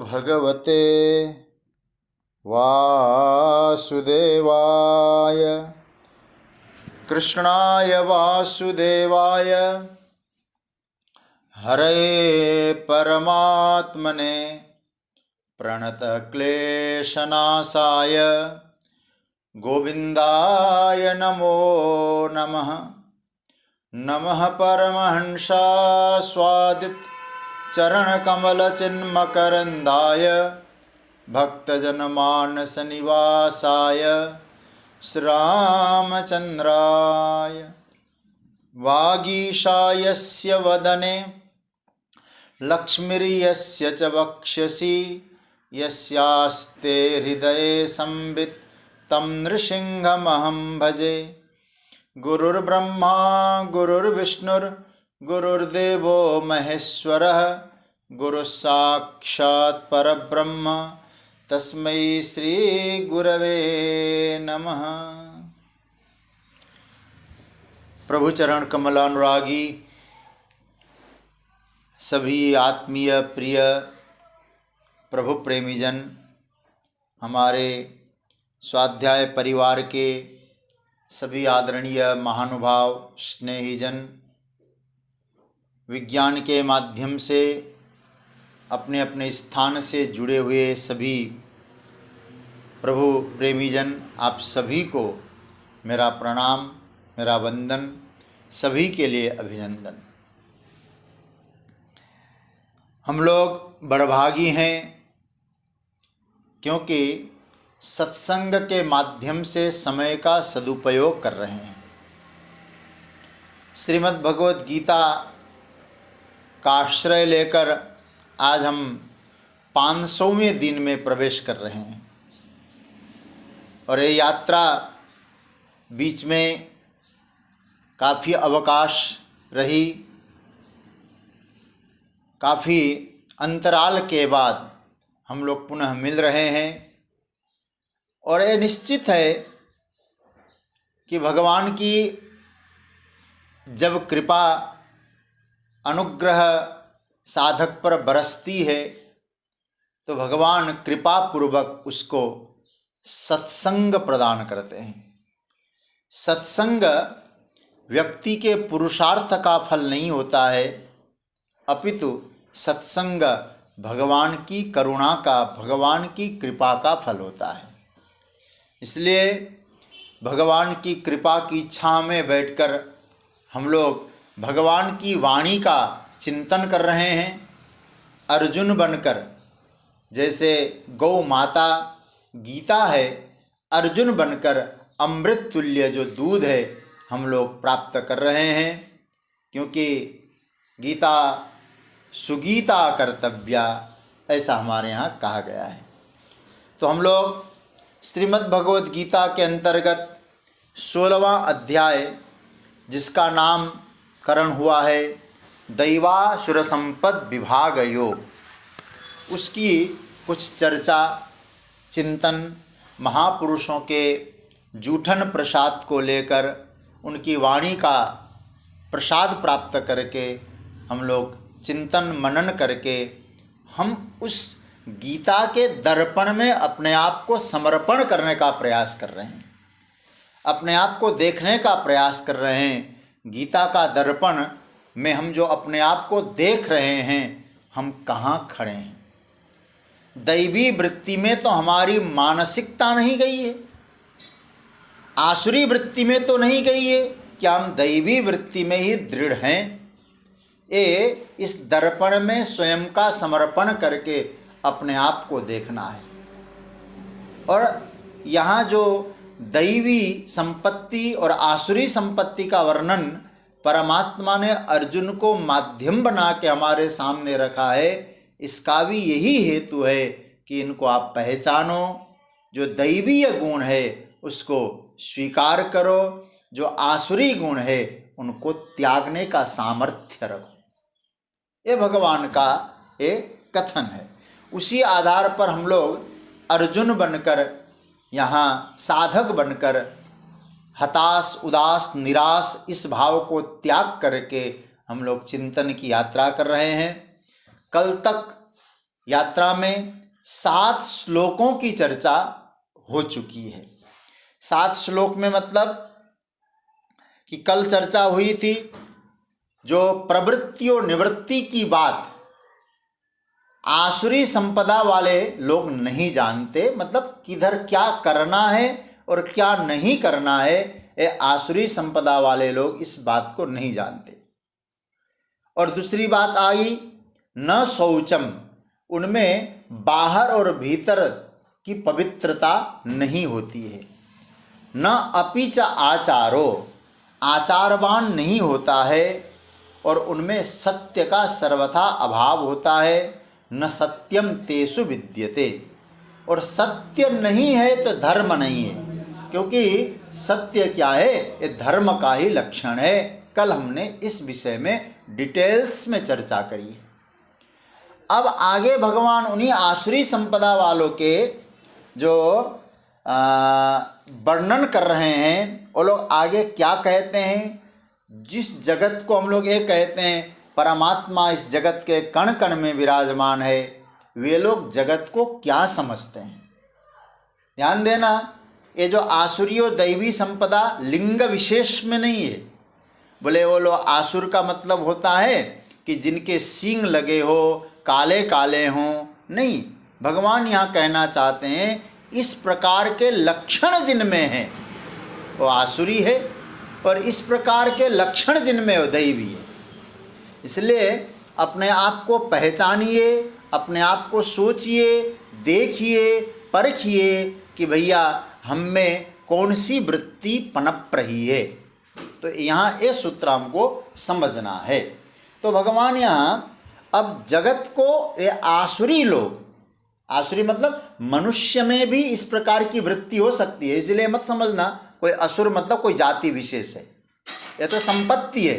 भगवते वासुदेवाय कृष्णाय वासुदेवाय हरे परमात्मने प्रणतक्लेशनाशाय गोविन्दाय नमो नमः। नमः परमहंसास्वादित चरणकमलचिन्मकरन्दाय भक्तजनमानसनिवासाय श्रीरामचन्द्राय। वागीशायस्य वदने लक्ष्मीर्यस्य च वक्ष्यसि यस्यास्ते हृदये संवित् तं नृसिंहमहं भजे। गुरुर्ब्रह्मा गुरुर्विष्णुर्गुरुर्देवो महेश्वरः गुरुस्साक्षात् परब्रह्म तस्मै श्री गुरवे नमः। प्रभु चरण कमलानुरागी सभी आत्मीय प्रिय प्रभु प्रेमीजन, हमारे स्वाध्याय परिवार के सभी आदरणीय महानुभाव स्नेहीजन, विज्ञान के माध्यम से अपने अपने स्थान से जुड़े हुए सभी प्रभु प्रेमीजन, आप सभी को मेरा प्रणाम, मेरा वंदन, सभी के लिए अभिनंदन। हम लोग बड़भागी हैं क्योंकि सत्संग के माध्यम से समय का सदुपयोग कर रहे हैं। श्रीमद् भगवत गीता का आश्रय लेकर आज हम 500वें दिन में प्रवेश कर रहे हैं और ये यात्रा बीच में काफ़ी अवकाश रही, काफ़ी अंतराल के बाद हम लोग पुनः मिल रहे हैं और ये निश्चित है कि भगवान की जब कृपा अनुग्रह साधक पर बरसती है तो भगवान कृपा पूर्वक उसको सत्संग प्रदान करते हैं। सत्संग व्यक्ति के पुरुषार्थ का फल नहीं होता है, अपितु सत्संग भगवान की करुणा का, भगवान की कृपा का फल होता है। इसलिए भगवान की कृपा की छाँव में बैठकर हम लोग भगवान की वाणी का चिंतन कर रहे हैं। अर्जुन बनकर, जैसे गौ माता गीता है, अर्जुन बनकर अमृत तुल्य जो दूध है हम लोग प्राप्त कर रहे हैं, क्योंकि गीता सुगीता कर्तव्या, ऐसा हमारे यहाँ कहा गया है। तो हम लोग श्रीमद् भगवत गीता के अंतर्गत 16वां अध्याय, जिसका नामकरण हुआ है दैवासुर संपद विभाग योग, उसकी कुछ चर्चा, चिंतन, महापुरुषों के जूठन प्रसाद को लेकर, उनकी वाणी का प्रसाद प्राप्त करके हम लोग चिंतन मनन करके हम उस गीता के दर्पण में अपने आप को समर्पण करने का प्रयास कर रहे हैं, अपने आप को देखने का प्रयास कर रहे हैं। गीता का दर्पण में हम जो अपने आप को देख रहे हैं, हम कहाँ खड़े हैं। दैवी वृत्ति में तो हमारी मानसिकता नहीं गई है, आसुरी वृत्ति में तो नहीं गई है, क्या हम दैवी वृत्ति में ही दृढ़ हैं। ये इस दर्पण में स्वयं का समर्पण करके अपने आप को देखना है। और यहाँ जो दैवी संपत्ति और आसुरी संपत्ति का वर्णन परमात्मा ने अर्जुन को माध्यम बना के हमारे सामने रखा है, इसका भी यही हेतु है कि इनको आप पहचानो। जो दैवीय गुण है उसको स्वीकार करो, जो आसुरी गुण है उनको त्यागने का सामर्थ्य रखो। ये भगवान का एक कथन है। उसी आधार पर हम लोग अर्जुन बनकर, यहाँ साधक बनकर, हताश, उदास, निराश इस भाव को त्याग करके हम लोग चिंतन की यात्रा कर रहे हैं। कल तक यात्रा में 7 श्लोकों की चर्चा हो चुकी है। 7 श्लोक में मतलब कि कल चर्चा हुई थी जो प्रवृत्ति और निवृत्ति की बात आसुरी संपदा वाले लोग नहीं जानते, मतलब किधर क्या करना है और क्या नहीं करना है, ये आसुरी संपदा वाले लोग इस बात को नहीं जानते। और दूसरी बात आई न शौचम, उनमें बाहर और भीतर की पवित्रता नहीं होती है। न अपि च आचारो, आचारवान नहीं होता है, और उनमें सत्य का सर्वथा अभाव होता है। न सत्यम तेषु विद्यते, और सत्य नहीं है तो धर्म नहीं है, क्योंकि सत्य क्या है, ये धर्म का ही लक्षण है। कल हमने इस विषय में डिटेल्स में चर्चा करी है। अब आगे भगवान उन्हीं आसुरी संपदा वालों के जो वर्णन कर रहे हैं, वो लोग आगे क्या कहते हैं। जिस जगत को हम लोग ये कहते हैं परमात्मा इस जगत के कण कण में विराजमान है, वे लोग जगत को क्या समझते हैं। ध्यान देना, ये जो आसुरी और दैवी संपदा लिंग विशेष में नहीं है। बोले वो लोग आसुर का मतलब होता है कि जिनके सींग लगे हो, काले काले हों, नहीं। भगवान यहाँ कहना चाहते हैं इस प्रकार के लक्षण जिनमें हैं वो आसुरी है, और इस प्रकार के लक्षण जिनमें वो दैवी है। इसलिए अपने आप को पहचानिए, अपने आप को सोचिए, देखिए, परखिए कि भैया हम में कौन सी वृत्ति पनप रही है। तो यहाँ ये सूत्र हमको समझना है। तो भगवान यहाँ अब जगत को ये आसुरी लोग, आसुरी मतलब मनुष्य में भी इस प्रकार की वृत्ति हो सकती है, इसलिए मत समझना कोई असुर मतलब कोई जाति विशेष है, यह तो संपत्ति है।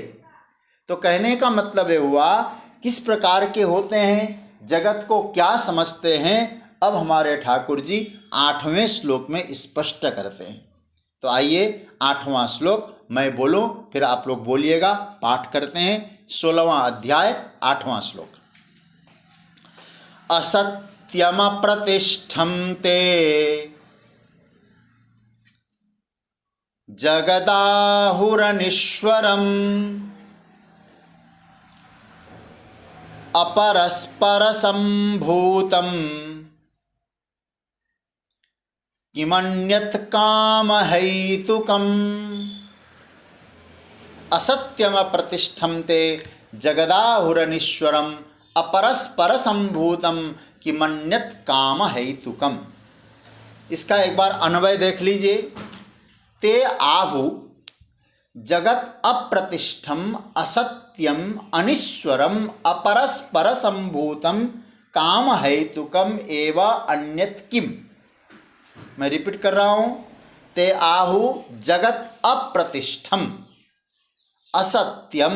तो कहने का मतलब ये हुआ किस प्रकार के होते हैं, जगत को क्या समझते हैं। अब हमारे ठाकुर जी 8वें श्लोक में स्पष्ट करते हैं। तो आइए 8वां श्लोक मैं बोलूं, फिर आप लोग बोलिएगा। पाठ करते हैं 16वां अध्याय 8वां श्लोक। असत्यम प्रतिष्ठं ते जगदाहुरनीश्वरम् अपरस्परसम्भूतं किमन्यत् कामहैतुकम्। असत्यम प्रतिष्ठं ते जगदाहुरनीश्वरम् अपरस्परसम्भूतं किमन्यत् कामहैतुकम्। इसका एक बार अन्वय देख लीजिए। ते आहु जगत अप्रतिष्ठम असत्यम अनीश्वरम अपरस्परसम्भूतम काम हेतुकम एव अन्यत् किम। मैं रिपीट कर रहा हूँ। ते आहु जगत अप्रतिष्ठम असत्यम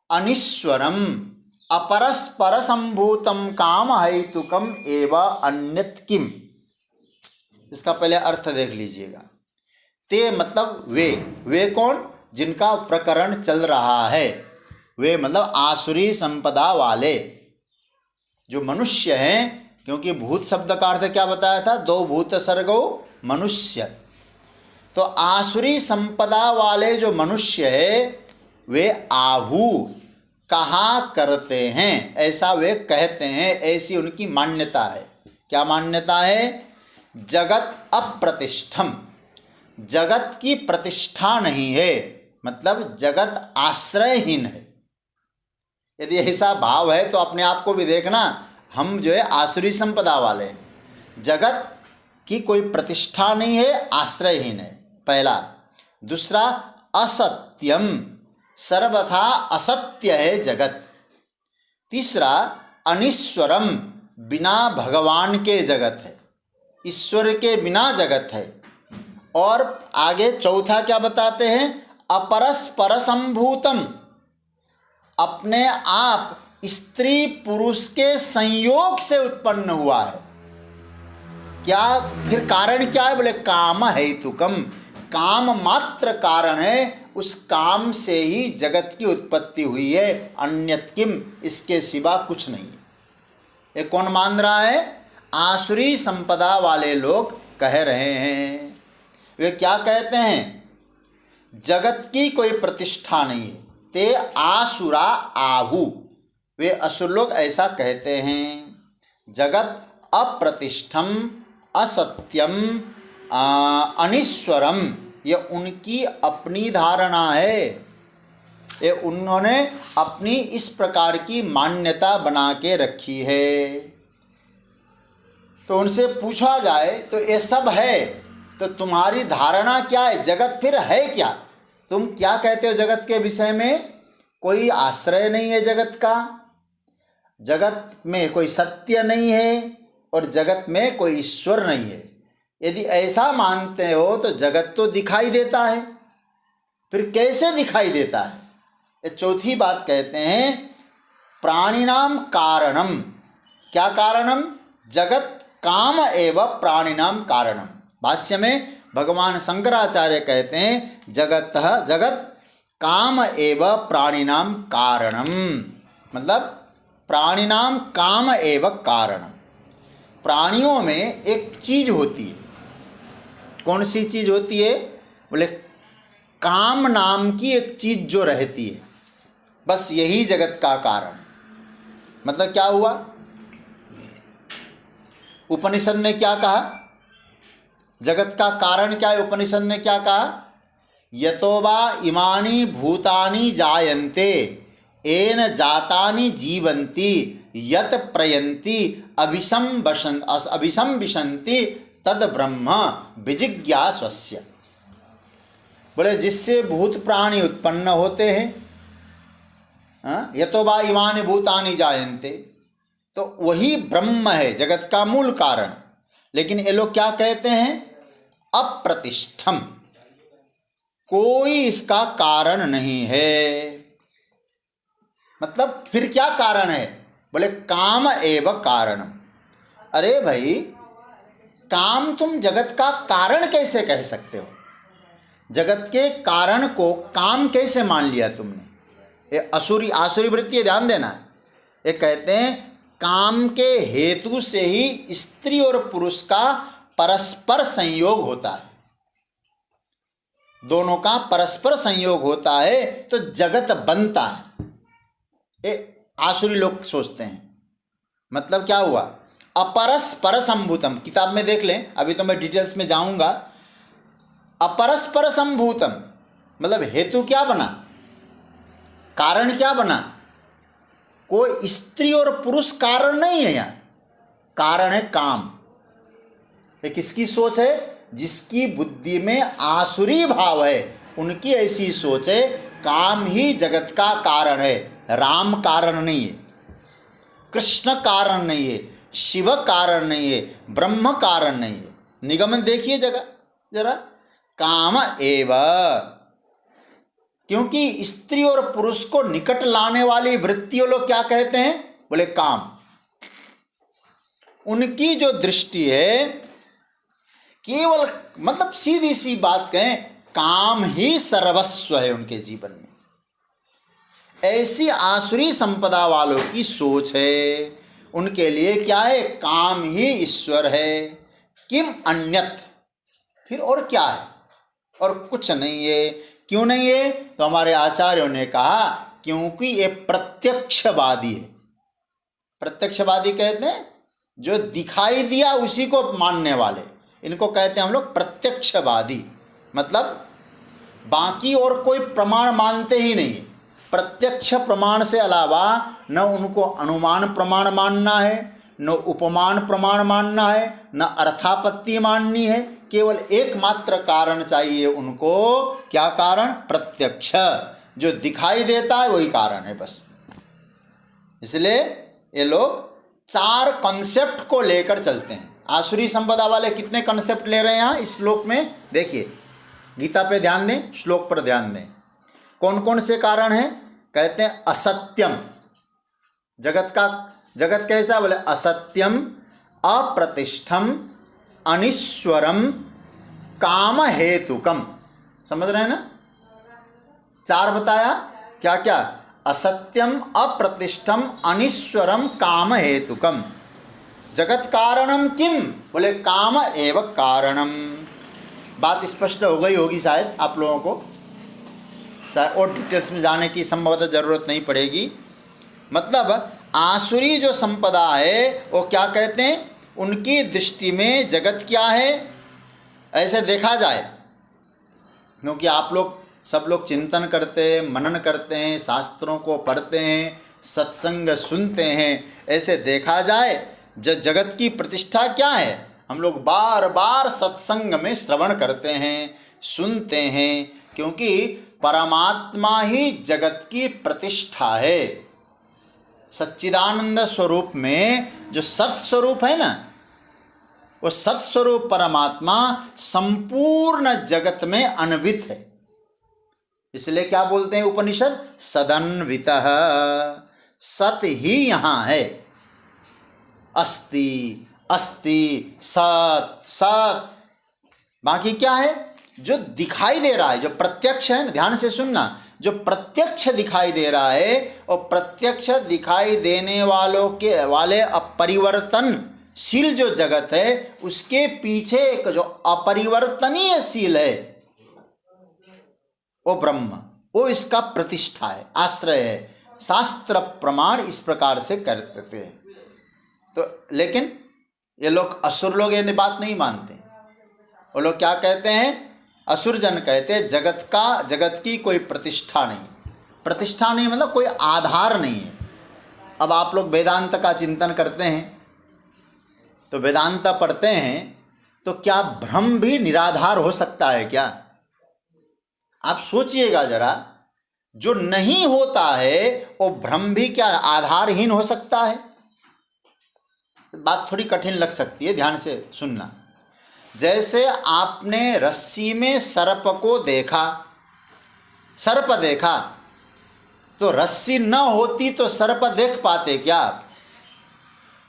अनीश्वरम अपरस्परसम्भूतम काम हेतुकम एव अन्यत् किम। इसका पहले अर्थ देख लीजिएगा। ते मतलब वे कौन, जिनका प्रकरण चल रहा है, वे मतलब आसुरी संपदा वाले जो मनुष्य हैं, क्योंकि भूत शब्द का अर्थ क्या बताया था, 2 भूत सर्गो मनुष्य। तो आसुरी संपदा वाले जो मनुष्य है वे आहु कहा करते हैं, ऐसा वे कहते हैं, ऐसी उनकी मान्यता है। क्या मान्यता है? जगत अप्रतिष्ठम, जगत की प्रतिष्ठा नहीं है, मतलब जगत आश्रयहीन है। यदि ऐसा भाव है तो अपने आप को भी देखना, हम जो है आसुरी संपदा वाले हैं। जगत की कोई प्रतिष्ठा नहीं है, आश्रयहीन है, पहला। दूसरा, असत्यम, सर्वथा असत्य है जगत। तीसरा, अनीश्वरम, बिना भगवान के जगत है, ईश्वर के बिना जगत है। और आगे चौथा क्या बताते हैं? अपरस्परसम्भूतम, अपने आप स्त्री पुरुष के संयोग से उत्पन्न हुआ है। क्या फिर कारण क्या है? बोले काम हेतुकम, काम मात्र कारण है, उस काम से ही जगत की उत्पत्ति हुई है, अन्यत् किम, इसके सिवा कुछ नहीं है। ये कौन मान रहा है? आसुरी संपदा वाले लोग कह रहे हैं। वे क्या कहते हैं? जगत की कोई प्रतिष्ठा नहीं है, ते आसुरा आहु। वे असुर लोग ऐसा कहते हैं, जगत अप्रतिष्ठम, असत्यम, अनिश्वरम। ये उनकी अपनी धारणा है, ये उन्होंने अपनी इस प्रकार की मान्यता बना के रखी है। तो उनसे पूछा जाए तो ये सब है, तो तुम्हारी धारणा क्या है? जगत फिर है क्या? तुम क्या कहते हो जगत के विषय में? कोई आश्रय नहीं है जगत का, जगत में कोई सत्य नहीं है, और जगत में कोई ईश्वर नहीं है। यदि ऐसा मानते हो तो जगत तो दिखाई देता है, फिर कैसे दिखाई देता है? ये चौथी बात कहते हैं, प्राणिनाम कारणम। क्या कारणम? जगत काम एवं प्राणिनाम कारणम। भाष्य में भगवान शंकराचार्य कहते हैं, जगत काम एवं प्राणिनाम कारणम, मतलब प्राणिनाम काम एवं कारणम। प्राणियों में एक चीज होती है, कौन सी चीज होती है? बोले काम नाम की एक चीज जो रहती है, बस यही जगत का कारण है। मतलब क्या हुआ? उपनिषद ने क्या कहा? जगत का कारण क्या है? उपनिषद ने क्या कहा? यतो वा इमानि भूतानि जायन्ते येन जातानि जीवन्ति यत प्रयन्ति अभिसंविशन्ति तद ब्रह्म विजिज्ञास्वस्य। बोले जिससे भूत प्राणी उत्पन्न होते हैं, यतो वा इमानि भूतानि जायन्ते, तो वही ब्रह्म है, जगत का मूल कारण। लेकिन ये लोग क्या कहते हैं? अप्रतिष्ठम, कोई इसका कारण नहीं है। मतलब फिर क्या कारण है? बोले काम एवं कारणम। अरे भाई, काम तुम जगत का कारण कैसे कह सकते हो? जगत के कारण को काम कैसे मान लिया तुमने? ये आसुरी वृत्ति है, ध्यान देना। ये कहते हैं काम के हेतु से ही स्त्री और पुरुष का परस्पर संयोग होता है, दोनों का परस्पर संयोग होता है तो जगत बनता है। ये आसुरी लोग सोचते हैं। मतलब क्या हुआ? अपरस्पर संभूतम, किताब में देख लें, अभी तो मैं डिटेल्स में जाऊंगा। अपरस्पर संभूतम मतलब हेतु क्या बना, कारण क्या बना? कोई स्त्री और पुरुष कारण नहीं है, यहाँ कारण है काम। ये किसकी सोच है? जिसकी बुद्धि में आसुरी भाव है, उनकी ऐसी सोच है, काम ही जगत का कारण है, राम कारण नहीं है, कृष्ण कारण नहीं है, शिव कारण नहीं है, ब्रह्म कारण नहीं है। निगमन देखिए जरा, काम एवं। क्योंकि स्त्री और पुरुष को निकट लाने वाली वृत्तियों लोग क्या कहते हैं? बोले काम। उनकी जो दृष्टि है केवल, मतलब सीधी सी बात कहें, काम ही सर्वस्व है उनके जीवन में। ऐसी आसुरी संपदा वालों की सोच है। उनके लिए क्या है? काम ही ईश्वर है। किम अन्यत, फिर और क्या है? और कुछ नहीं है। क्यों नहीं है? तो हमारे आचार्यों ने कहा क्योंकि ये प्रत्यक्षवादी है। प्रत्यक्षवादी कहते हैं जो दिखाई दिया उसी को मानने वाले, इनको कहते हैं हम लोग प्रत्यक्षवादी। मतलब बाकी और कोई प्रमाण मानते ही नहीं। प्रत्यक्ष प्रमाण से अलावा न उनको अनुमान प्रमाण मानना है, न उपमान प्रमाण मानना है, न अर्थापत्ति माननी है। केवल एकमात्र कारण चाहिए उनको। क्या कारण? प्रत्यक्ष, जो दिखाई देता है वही कारण है बस। इसलिए ये लोग चार कॉन्सेप्ट को लेकर चलते हैं। आसुरी संपदा वाले कितने कॉन्सेप्ट ले रहे हैं यहाँ इस श्लोक में? देखिए, गीता पे ध्यान दें, श्लोक पर ध्यान दें। कौन कौन से कारण हैं? कहते हैं असत्यम, जगत कैसा? बोले असत्यम, अप्रतिष्ठम, अनिश्वरम, काम हेतुकम। समझ रहे हैं ना? चार बताया, क्या क्या? असत्यम, अप्रतिष्ठम, अनिश्वरम, काम हेतुकम। जगत कारणम किम, बोले काम एव कारणम। बात स्पष्ट हो गई होगी शायद आप लोगों को, शायद और डिटेल्स में जाने की संभवतः ज़रूरत नहीं पड़ेगी। मतलब आसुरी जो संपदा है वो क्या कहते हैं, उनकी दृष्टि में जगत क्या है, ऐसे देखा जाए, क्योंकि आप लोग सब लोग चिंतन करते हैं, मनन करते हैं, शास्त्रों को पढ़ते हैं, सत्संग सुनते हैं, ऐसे देखा जाए जगत की प्रतिष्ठा क्या है। हम लोग बार बार सत्संग में श्रवण करते हैं, सुनते हैं, क्योंकि परमात्मा ही जगत की प्रतिष्ठा है। सच्चिदानंद स्वरूप में जो सत्स्वरूप है ना, वो सत्स्वरूप परमात्मा संपूर्ण जगत में अन्वित है। इसलिए क्या बोलते हैं उपनिषद, सदन्वितः, सत ही यहाँ है। अस्ति अस्ति सत सत, बाकी क्या है जो दिखाई दे रहा है, जो प्रत्यक्ष है, ध्यान से सुनना, जो प्रत्यक्ष दिखाई दे रहा है, और प्रत्यक्ष दिखाई देने वाले अपरिवर्तनशील जो जगत है, उसके पीछे एक जो अपरिवर्तनीय शील है वो ब्रह्म, वो इसका प्रतिष्ठा है, आश्रय है। शास्त्र प्रमाण इस प्रकार से करते हैं। तो लेकिन ये लोग, असुर लोग ये बात नहीं मानते। वो लोग क्या कहते हैं, असुर जन कहते हैं जगत की कोई प्रतिष्ठा नहीं। प्रतिष्ठा नहीं मतलब कोई आधार नहीं है। अब आप लोग वेदांत का चिंतन करते हैं, तो वेदांत पढ़ते हैं, तो क्या ब्रह्म भी निराधार हो सकता है क्या? आप सोचिएगा जरा, जो नहीं होता है वो ब्रह्म भी क्या आधारहीन हो सकता है? बात थोड़ी कठिन लग सकती है, ध्यान से सुनना। जैसे आपने रस्सी में सर्प को देखा, सर्प देखा, तो रस्सी न होती तो सर्प देख पाते क्या आप?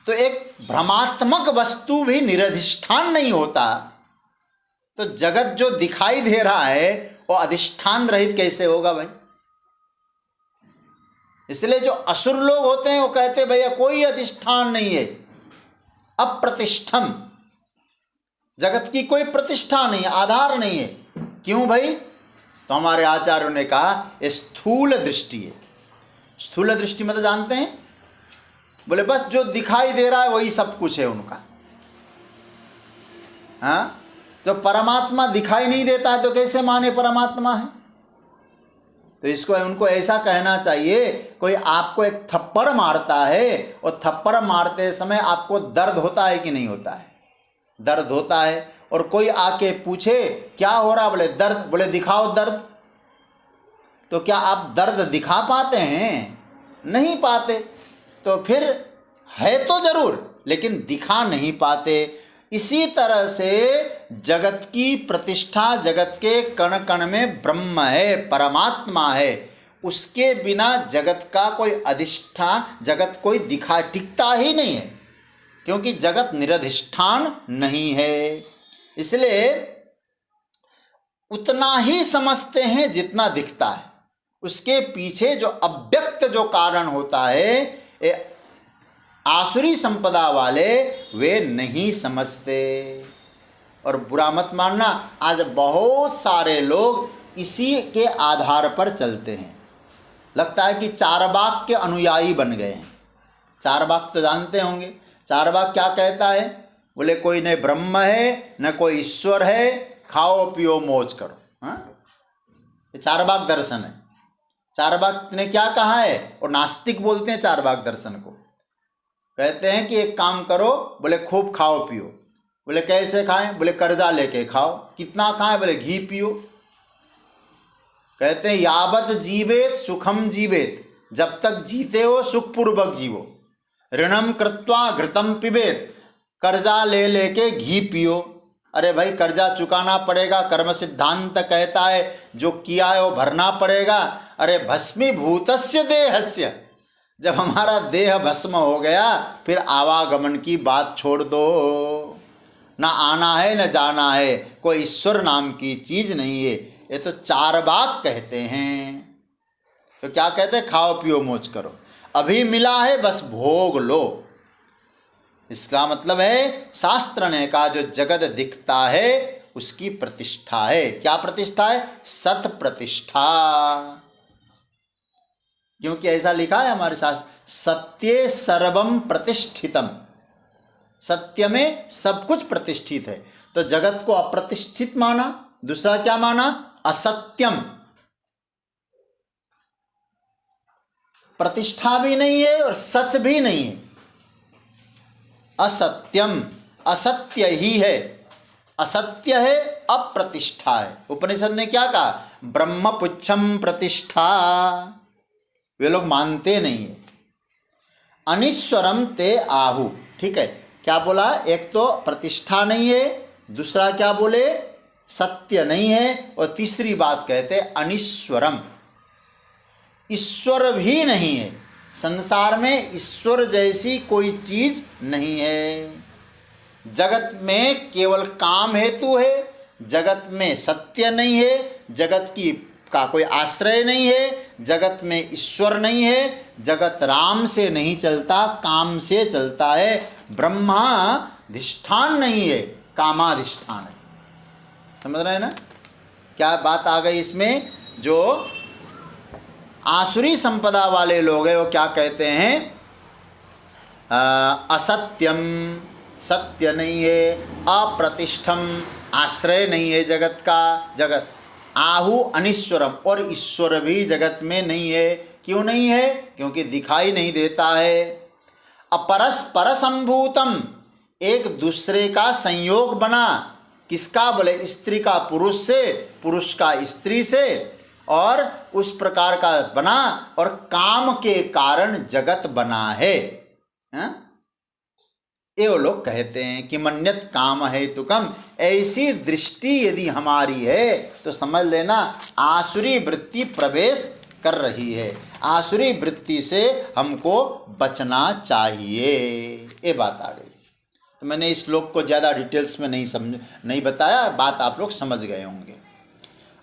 तो एक भ्रमात्मक वस्तु भी निरधिष्ठान नहीं होता, तो जगत जो दिखाई दे रहा है वो अधिष्ठान रहित कैसे होगा भाई? इसलिए जो असुर लोग होते हैं वो कहते हैं भैया कोई अधिष्ठान नहीं है, अप्रतिष्ठम, जगत की कोई प्रतिष्ठा नहीं है, आधार नहीं है। क्यों भाई? तो हमारे आचार्यों ने कहा ये स्थूल दृष्टि है। स्थूल दृष्टि मतलब जानते हैं, बोले बस जो दिखाई दे रहा है वही सब कुछ है उनका। हाँ, जो परमात्मा दिखाई नहीं देता है तो कैसे माने परमात्मा है? तो इसको उनको ऐसा कहना चाहिए, कोई आपको एक थप्पड़ मारता है और थप्पड़ मारते समय आपको दर्द होता है कि नहीं होता है? दर्द होता है। और कोई आके पूछे क्या हो रहा, बोले दर्द, बोले दिखाओ दर्द। तो क्या आप दर्द दिखा पाते हैं? नहीं पाते। तो फिर है तो जरूर, लेकिन दिखा नहीं पाते। इसी तरह से जगत की प्रतिष्ठा, जगत के कण कण में ब्रह्म है, परमात्मा है, उसके बिना जगत का कोई अधिष्ठान, जगत कोई दिखा टिकता ही नहीं है, क्योंकि जगत निरधिष्ठान नहीं है। इसलिए उतना ही समझते हैं जितना दिखता है, उसके पीछे जो अव्यक्त जो कारण होता है, आसुरी संपदा वाले वे नहीं समझते। और बुरा मत मानना, आज बहुत सारे लोग इसी के आधार पर चलते हैं। लगता है कि चारवाक के अनुयायी बन गए हैं। चारवाक तो जानते होंगे। चारवाक क्या कहता है? बोले कोई न ब्रह्म है न कोई ईश्वर है, खाओ पियो मौज करो। हाँ, ये चारवाक दर्शन है। चारवाक ने क्या कहा है? और नास्तिक बोलते हैं चारवाक दर्शन को। कहते हैं कि एक काम करो, बोले खूब खाओ पियो। बोले कैसे खाएं? बोले कर्जा लेके खाओ। कितना खाएं? बोले घी पियो। कहते हैं यावत जीवेत सुखम जीवेत, जब तक जीते हो सुखपूर्वक जीवो। ऋणम कृत्वा घृतम पिबेत, कर्जा ले लेके घी पियो। अरे भाई कर्जा चुकाना पड़ेगा, कर्म सिद्धांत कहता है जो किया है वो भरना पड़ेगा। अरे भस्मीभूतस्य देहस्य, जब हमारा देह भस्म हो गया फिर आवागमन की बात छोड़ दो। ना आना है न जाना है, कोई ईश्वर नाम की चीज नहीं है। ये तो चारवाक कहते हैं। तो क्या कहते हैं? खाओ पियो मौज करो, अभी मिला है बस भोग लो। इसका मतलब है शास्त्र ने कहा जो जगत दिखता है उसकी प्रतिष्ठा है। क्या प्रतिष्ठा है? सत प्रतिष्ठा। क्योंकि ऐसा लिखा है हमारे शास्त्र, सत्ये सर्वम प्रतिष्ठितम, सत्य में सब कुछ प्रतिष्ठित है। तो जगत को अप्रतिष्ठित माना, दूसरा क्या माना? असत्यम, प्रतिष्ठा भी नहीं है और सच भी नहीं है, असत्यम, असत्य ही है, असत्य है, अप्रतिष्ठा है। उपनिषद ने क्या कहा? ब्रह्म पुच्छम प्रतिष्ठा, वे लोग मानते नहीं है। अनिश्वरम ते आहु, ठीक है, क्या बोला? एक तो प्रतिष्ठा नहीं है, दूसरा क्या बोले? सत्य नहीं है, और तीसरी बात कहते अनिश्वरम, ईश्वर भी नहीं है। संसार में ईश्वर जैसी कोई चीज नहीं है। जगत में केवल काम हेतु है, जगत में सत्य नहीं है, जगत की का कोई आश्रय नहीं है, जगत में ईश्वर नहीं है, जगत राम से नहीं चलता, काम से चलता है। ब्रह्माधिष्ठान नहीं है, कामाधिष्ठान है। समझ रहे हैं ना क्या बात आ गई इसमें? जो आसुरी संपदा वाले लोग हैं वो क्या कहते हैं? असत्यम, सत्य नहीं है, अप्रतिष्ठम, आश्रय नहीं है जगत का, जगत आहु अनिश्वरम, और ईश्वर भी जगत में नहीं है। क्यों नहीं है? क्योंकि दिखाई नहीं देता है। अपरस्पर संभूतम, एक दूसरे का संयोग बना, किसका? बोले स्त्री का पुरुष से, पुरुष का स्त्री से, और उस प्रकार का बना, और काम के कारण जगत बना है। ये वो लोग कहते हैं कि मन्यत काम है तुकम, ऐसी दृष्टि यदि हमारी है तो समझ लेना आसुरी वृत्ति प्रवेश कर रही है। आसुरी वृत्ति से हमको बचना चाहिए। ये बात आ गई। तो मैंने इस श्लोक को ज़्यादा डिटेल्स में नहीं बताया, बात आप लोग समझ गए होंगे।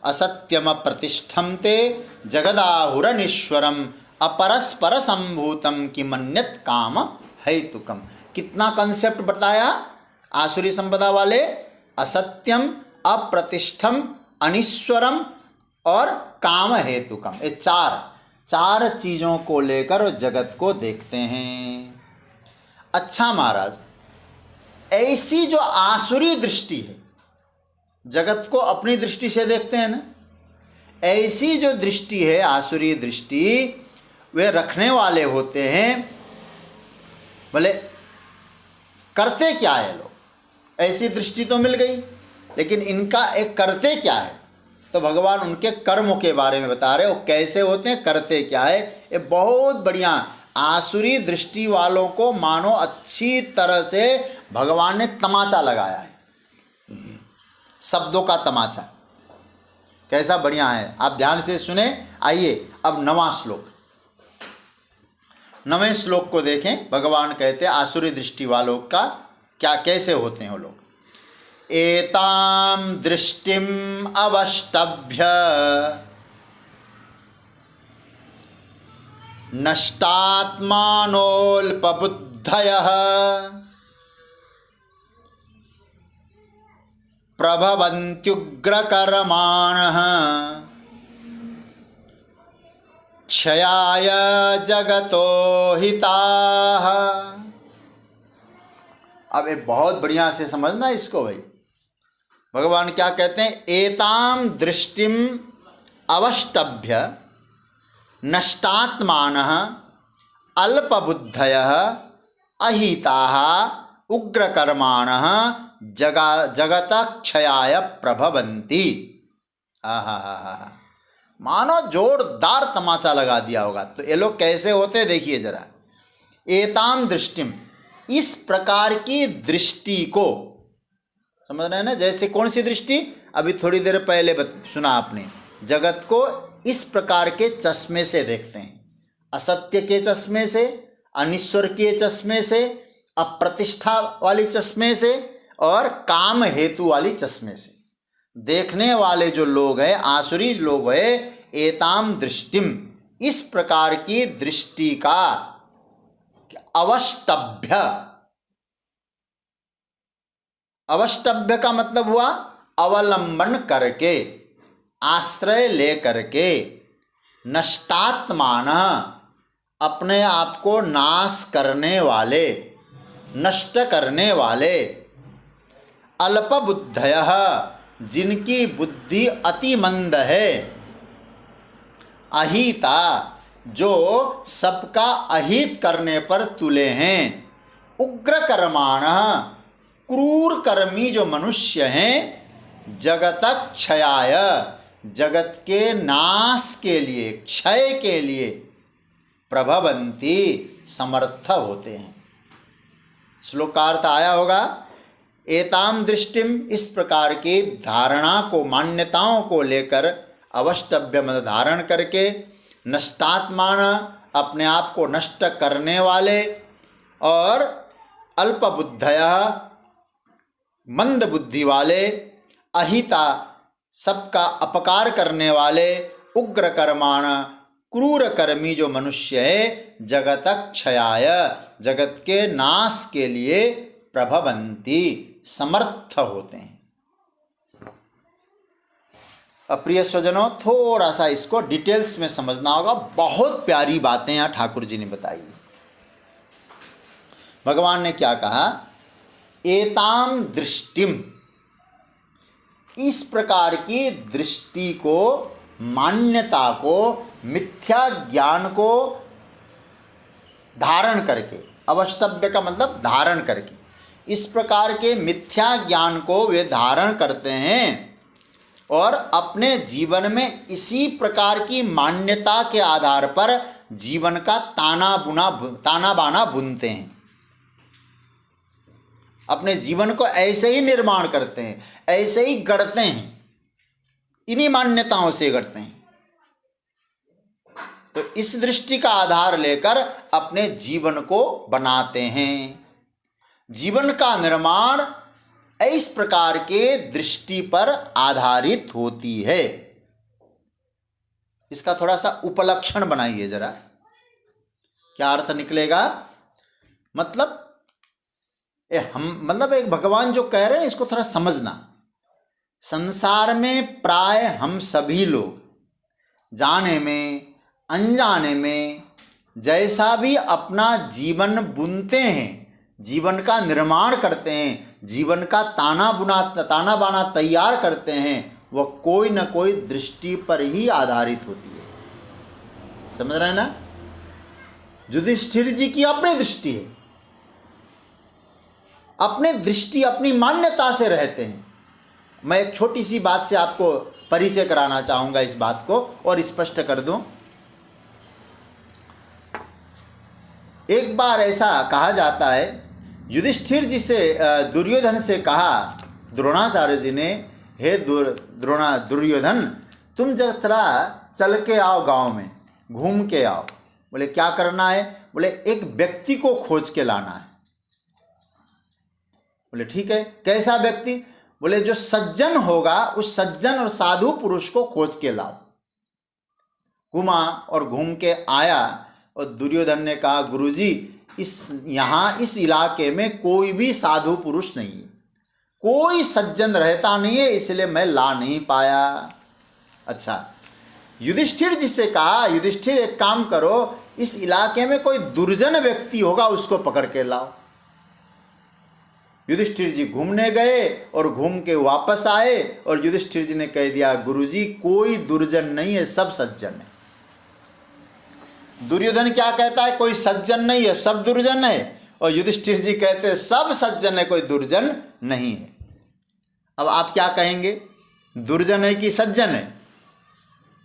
असत्यम प्रतिष्ठम ते जगदाहुरनीश्वरम अपरस्पर संभूतम कि मन्यत काम हेतुकम। कितना कंसेप्ट बताया आसुरी संपदा वाले? असत्यम, अप्रतिष्ठम, अनीश्वरम और काम हेतुकम। ये चार चीज़ों को लेकर जगत को देखते हैं। अच्छा महाराज, ऐसी जो आसुरी दृष्टि है, जगत को अपनी दृष्टि से देखते हैं ना, ऐसी जो दृष्टि है आसुरी दृष्टि, वे रखने वाले होते हैं। बोले करते क्या है लोग? ऐसी दृष्टि तो मिल गई, लेकिन इनका एक करते क्या है? तो भगवान उनके कर्मों के बारे में बता रहे, वो कैसे होते हैं, करते क्या है। ये बहुत बढ़िया। आसुरी दृष्टि वालों को मानो अच्छी तरह से भगवान ने तमाचा लगाया है, शब्दों का तमाचा। कैसा बढ़िया है, आप ध्यान से सुने। आइए अब 9वां श्लोक, 9वें श्लोक को देखें। भगवान कहते हैं आसुरी दृष्टि वालों का क्या, कैसे होते हैं वो लोग। एताम दृष्टिम अवष्टभ्य नष्टात्मानोल्पबुद्धयः प्रभवन्त्युग्रकर्माणः क्षयाय जगतो हिताः। अब एक बहुत बढ़िया से समझना इसको भाई। भगवान क्या कहते हैं? एताम दृष्टिम अवष्टभ्य नष्टात्मानः अल्पबुद्धयः अहिताः उग्रकर्माणः जगत क्षयाय प्रभवन्ति। आहा, मानो जोरदार तमाचा लगा दिया होगा। तो ये लोग कैसे होते हैं देखिए जरा। एताम दृष्टिम, इस प्रकार की दृष्टि को समझ रहे हैं ना। जैसे कौन सी दृष्टि? अभी थोड़ी देर पहले सुना आपने, जगत को इस प्रकार के चश्मे से देखते हैं, असत्य के चश्मे से, अनिश्वर के चश्मे से, अप्रतिष्ठा वाली चश्मे से, और काम हेतु वाली चश्मे से देखने वाले जो लोग हैं, आसुरी लोग हैं। एताम दृष्टिम, इस प्रकार की दृष्टि का अवष्टभ्य, अवष्टभ्य का मतलब हुआ अवलंबन करके, आश्रय ले करके, नष्टात्मान अपने आप को नाश करने वाले, नष्ट करने वाले, अल्पबुद्धयः जिनकी बुद्धि अति मंद है, अहिता जो सबका अहित करने पर तुले हैं, उग्र कर्माण क्रूर कर्मी जो मनुष्य हैं, जगत क्षयाय जगत के नाश के लिए, क्षय के लिए, प्रभवन्ति समर्थ होते हैं। श्लोक का अर्थ आया होगा। एताम दृष्टिम इस प्रकार की धारणा को, मान्यताओं को लेकर, अवष्टभ्य मत धारण करके, नष्टात्मान अपने आप को नष्ट करने वाले, और अल्पबुद्धयः मंद बुद्धि वाले, अहिता सबका अपकार करने वाले, उग्र कर्माण क्रूर कर्मी जो मनुष्य है, जगत क्षयाय जगत के नाश के लिए, प्रभवन्ति समर्थ होते हैं। प्रिय स्वजनों, थोड़ा सा इसको डिटेल्स में समझना होगा। बहुत प्यारी बातें यहाँ ठाकुर जी ने बताई। भगवान ने क्या कहा? एताम दृष्टिम, इस प्रकार की दृष्टि को, मान्यता को, मिथ्या ज्ञान को धारण करके, अवष्टभ्य का मतलब धारण करके, इस प्रकार के मिथ्या ज्ञान को वे धारण करते हैं और अपने जीवन में इसी प्रकार की मान्यता के आधार पर जीवन का ताना बाना बुनते हैं। अपने जीवन को ऐसे ही निर्माण करते हैं, ऐसे ही गढ़ते हैं, इन्हीं मान्यताओं से गढ़ते हैं। तो इस दृष्टि का आधार लेकर अपने जीवन को बनाते हैं। जीवन का निर्माण इस प्रकार के दृष्टि पर आधारित होती है। इसका थोड़ा सा उपलक्षण बनाइए जरा, क्या अर्थ निकलेगा? मतलब मतलब एक भगवान जो कह रहे हैं इसको थोड़ा समझना। संसार में प्राय हम सभी लोग जाने में अनजाने में जैसा भी अपना जीवन बुनते हैं, जीवन का निर्माण करते हैं, जीवन का ताना बाना तैयार करते हैं, वह कोई न कोई दृष्टि पर ही आधारित होती है। समझ रहे हैं ना? युधिष्ठिर जी की अपनी दृष्टि है, अपने दृष्टि, अपनी मान्यता से रहते हैं। मैं एक छोटी सी बात से आपको परिचय कराना चाहूँगा इस बात को और स्पष्ट कर दूं। एक बार ऐसा कहा जाता है, युधिष्ठिर जी से दुर्योधन से कहा द्रोणाचार्य जी ने, हे दुर्योधन, तुम जरा चल के आओ, गांव में घूम के आओ। बोले क्या करना है? बोले एक व्यक्ति को खोज के लाना है। बोले ठीक है, कैसा व्यक्ति? बोले जो सज्जन होगा, उस सज्जन और साधु पुरुष को खोज के लाओ। घुमा और घूम के आया और दुर्योधन ने कहा, गुरुजी इस इलाके में कोई भी साधु पुरुष नहीं है, कोई सज्जन रहता नहीं है, इसलिए मैं ला नहीं पाया। अच्छा, युधिष्ठिर जी से कहा, युधिष्ठिर एक काम करो, इस इलाके में कोई दुर्जन व्यक्ति होगा, उसको पकड़ के लाओ। युधिष्ठिर जी घूमने गए और घूम के वापस आए और युधिष्ठिर जी ने कह दिया, गुरुजी कोई दुर्जन नहीं है, सब सज्जन है। दुर्योधन क्या कहता है? कोई सज्जन नहीं है, सब दुर्जन है। और युधिष्ठिर जी कहते हैं सब सज्जन है, कोई दुर्जन नहीं है। अब आप क्या कहेंगे? दुर्जन है कि सज्जन है?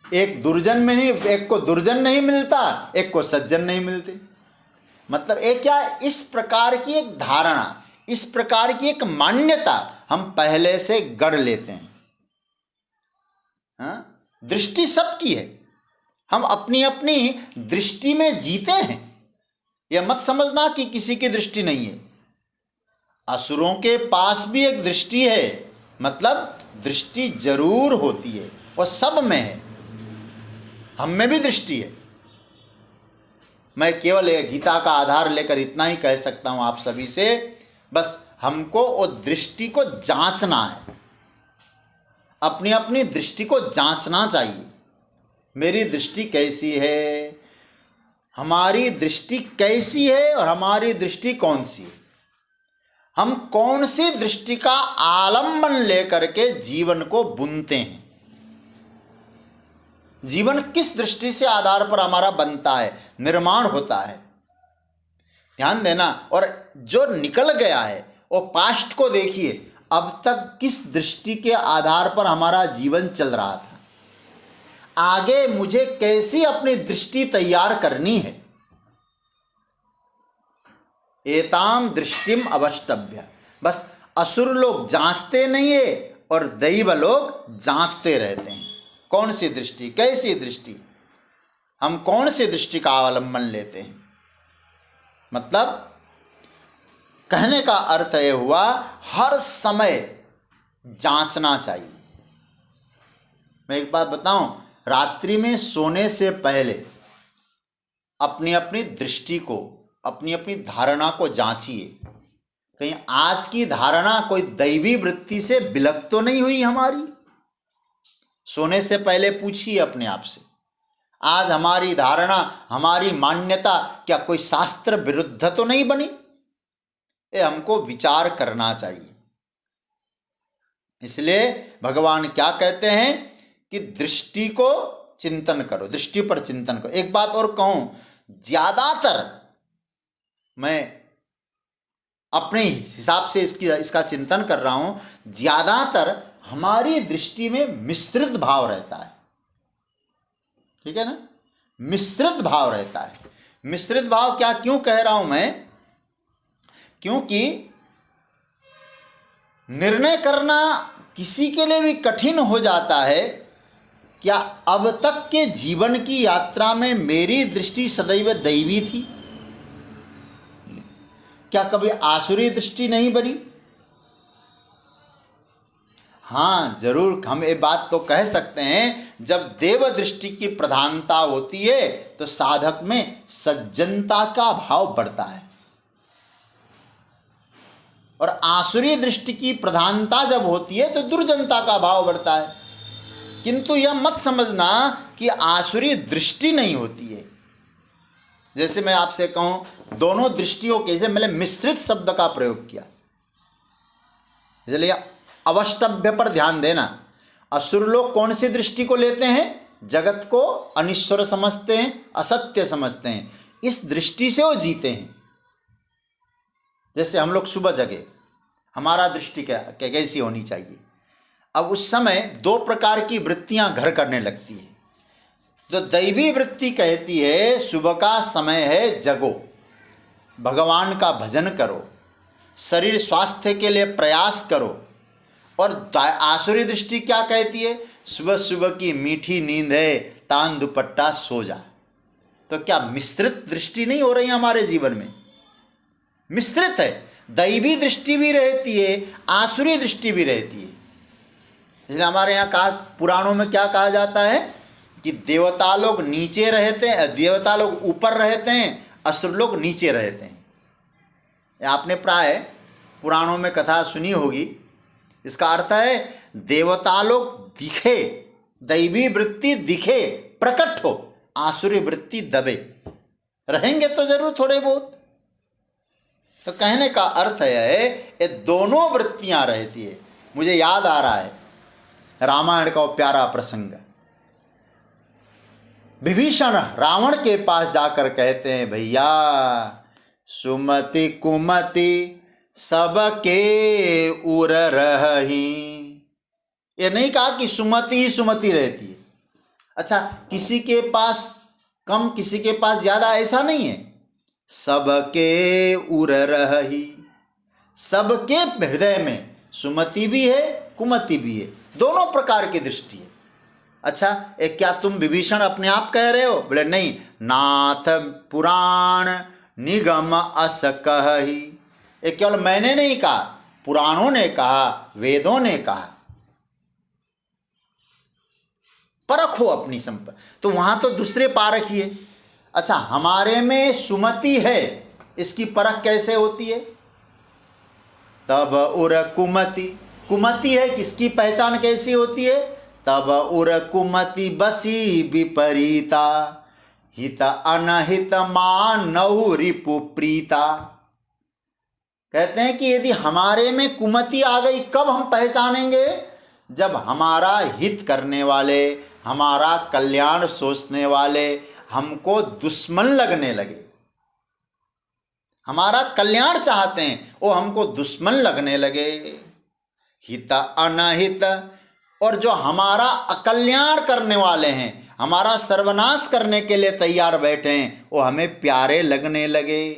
एक दुर्जन में नहीं, एक को दुर्जन नहीं मिलता, एक को सज्जन नहीं मिलते। मतलब एक क्या, इस प्रकार की एक धारणा, इस प्रकार की एक मान्यता हम पहले से गढ़ लेते हैं। हाँ? दृष्टि सबकी है, हम अपनी अपनी दृष्टि में जीते हैं। यह मत समझना कि किसी की दृष्टि नहीं है। असुरों के पास भी एक दृष्टि है, मतलब दृष्टि जरूर होती है, और सब में है। हम में भी दृष्टि है। मैं केवल गीता का आधार लेकर इतना ही कह सकता हूं आप सभी से, बस हमको वो दृष्टि को जांचना है, अपनी अपनी दृष्टि को जांचना चाहिए। मेरी दृष्टि कैसी है, हमारी दृष्टि कैसी है और हमारी दृष्टि कौन सी है। हम कौन सी दृष्टि का आलंबन लेकर के जीवन को बुनते हैं, जीवन किस दृष्टि से आधार पर हमारा बनता है, निर्माण होता है, ध्यान देना। और जो निकल गया है वो पास्ट को देखिए, अब तक किस दृष्टि के आधार पर हमारा जीवन चल रहा था, आगे मुझे कैसी अपनी दृष्टि तैयार करनी है। एताम दृष्टिम अवष्टभ्य। बस असुर लोग जांचते नहीं है और दैव लोग जांचते रहते हैं। कौन सी दृष्टि, कैसी दृष्टि, हम कौन सी दृष्टि का अवलंबन लेते हैं। मतलब कहने का अर्थ यह हुआ, हर समय जांचना चाहिए। मैं एक बात बताऊं, रात्रि में सोने से पहले अपनी अपनी दृष्टि को, अपनी अपनी धारणा को जांचिए। कहीं आज की धारणा कोई दैवी वृत्ति से विलक तो नहीं हुई हमारी। सोने से पहले पूछिए अपने आप से, आज हमारी धारणा, हमारी मान्यता क्या कोई शास्त्र विरुद्ध तो नहीं बनी। ये हमको विचार करना चाहिए। इसलिए भगवान क्या कहते हैं कि दृष्टि को चिंतन करो, दृष्टि पर चिंतन करो। एक बात और कहूं, ज्यादातर मैं अपने हिसाब से इसका चिंतन कर रहा हूं, ज्यादातर हमारी दृष्टि में मिश्रित भाव रहता है। ठीक है ना, मिश्रित भाव रहता है। मिश्रित भाव क्या, क्यों कह रहा हूं मैं, क्योंकि निर्णय करना किसी के लिए भी कठिन हो जाता है। क्या अब तक के जीवन की यात्रा में मेरी दृष्टि सदैव दैवी थी? क्या कभी आसुरी दृष्टि नहीं बनी? हाँ, जरूर हम ये बात तो कह सकते हैं, जब देव दृष्टि की प्रधानता होती है तो साधक में सज्जनता का भाव बढ़ता है, और आसुरी दृष्टि की प्रधानता जब होती है तो दुर्जनता का भाव बढ़ता है। किंतु यह मत समझना कि आसुरी दृष्टि नहीं होती है। जैसे मैं आपसे कहूं, दोनों दृष्टियों के, जैसे मैंने मिश्रित शब्द का प्रयोग किया, इसलिए अवष्टभ्य पर ध्यान देना। असुर लोग कौन सी दृष्टि को लेते हैं? जगत को अनिश्वर समझते हैं, असत्य समझते हैं। इस दृष्टि से वो जीते हैं। जैसे हम लोग सुबह जगे, हमारा दृष्टि कैसी होनी चाहिए? अब उस समय दो प्रकार की वृत्तियां घर करने लगती है। तो दैवी वृत्ति कहती है सुबह का समय है, जगो, भगवान का भजन करो, शरीर स्वास्थ्य के लिए प्रयास करो। और आसुरी दृष्टि क्या कहती है? सुबह सुबह की मीठी नींद है, तान दुपट्टा सो जा। तो क्या मिश्रित दृष्टि नहीं हो रही हमारे जीवन में? मिश्रित है, दैवी दृष्टि भी रहती है, आसुरी दृष्टि भी रहती है। इसलिए हमारे यहाँ कहा, पुराणों में क्या कहा जाता है कि देवता लोग नीचे रहते हैं, देवता लोग ऊपर रहते हैं, असुर लोग नीचे रहते हैं। आपने प्राय पुराणों में कथा सुनी होगी। इसका अर्थ है देवता लोग दिखे, दैवी वृत्ति दिखे, प्रकट हो, आसुरी वृत्ति दबे। रहेंगे तो जरूर थोड़े बहुत। तो कहने का अर्थ है ये दोनों वृत्तियां रहती है। मुझे याद आ रहा है रामायण का वो प्यारा प्रसंग। विभीषण रावण के पास जाकर कहते हैं, भैया सुमति कुमति सबके उर रही। ये नहीं कहा कि सुमति ही सुमति रहती है। अच्छा, किसी के पास कम, किसी के पास ज्यादा, ऐसा नहीं है। सबके उर रही, सबके हृदय में सुमति भी है, कुमति भी है, दोनों प्रकार की दृष्टि है। अच्छा, एक क्या तुम विभीषण अपने आप कह रहे हो? बोले नहीं, नाथ पुराण निगम अस कहि। ये केवल मैंने नहीं कहा, पुराणों ने कहा, वेदों ने कहा। परख हो अपनी संपत्ति। तो वहां तो दूसरे पारख ही है। अच्छा, हमारे में सुमति है, इसकी परख कैसे होती है? तब उर कुमति, कुमति है किसकी पहचान कैसी होती है? तब उर कुमति बसी विपरीता, हित अनहित मानव रिपु प्रीता। कहते हैं कि यदि हमारे में कुमति आ गई, कब हम पहचानेंगे? जब हमारा हित करने वाले, हमारा कल्याण सोचने वाले हमको दुश्मन लगने लगे। हमारा कल्याण चाहते हैं, वो हमको दुश्मन लगने लगे। हित अनहित, और जो हमारा अकल्याण करने वाले हैं, हमारा सर्वनाश करने के लिए तैयार बैठे हैं, वो हमें प्यारे लगने लगे।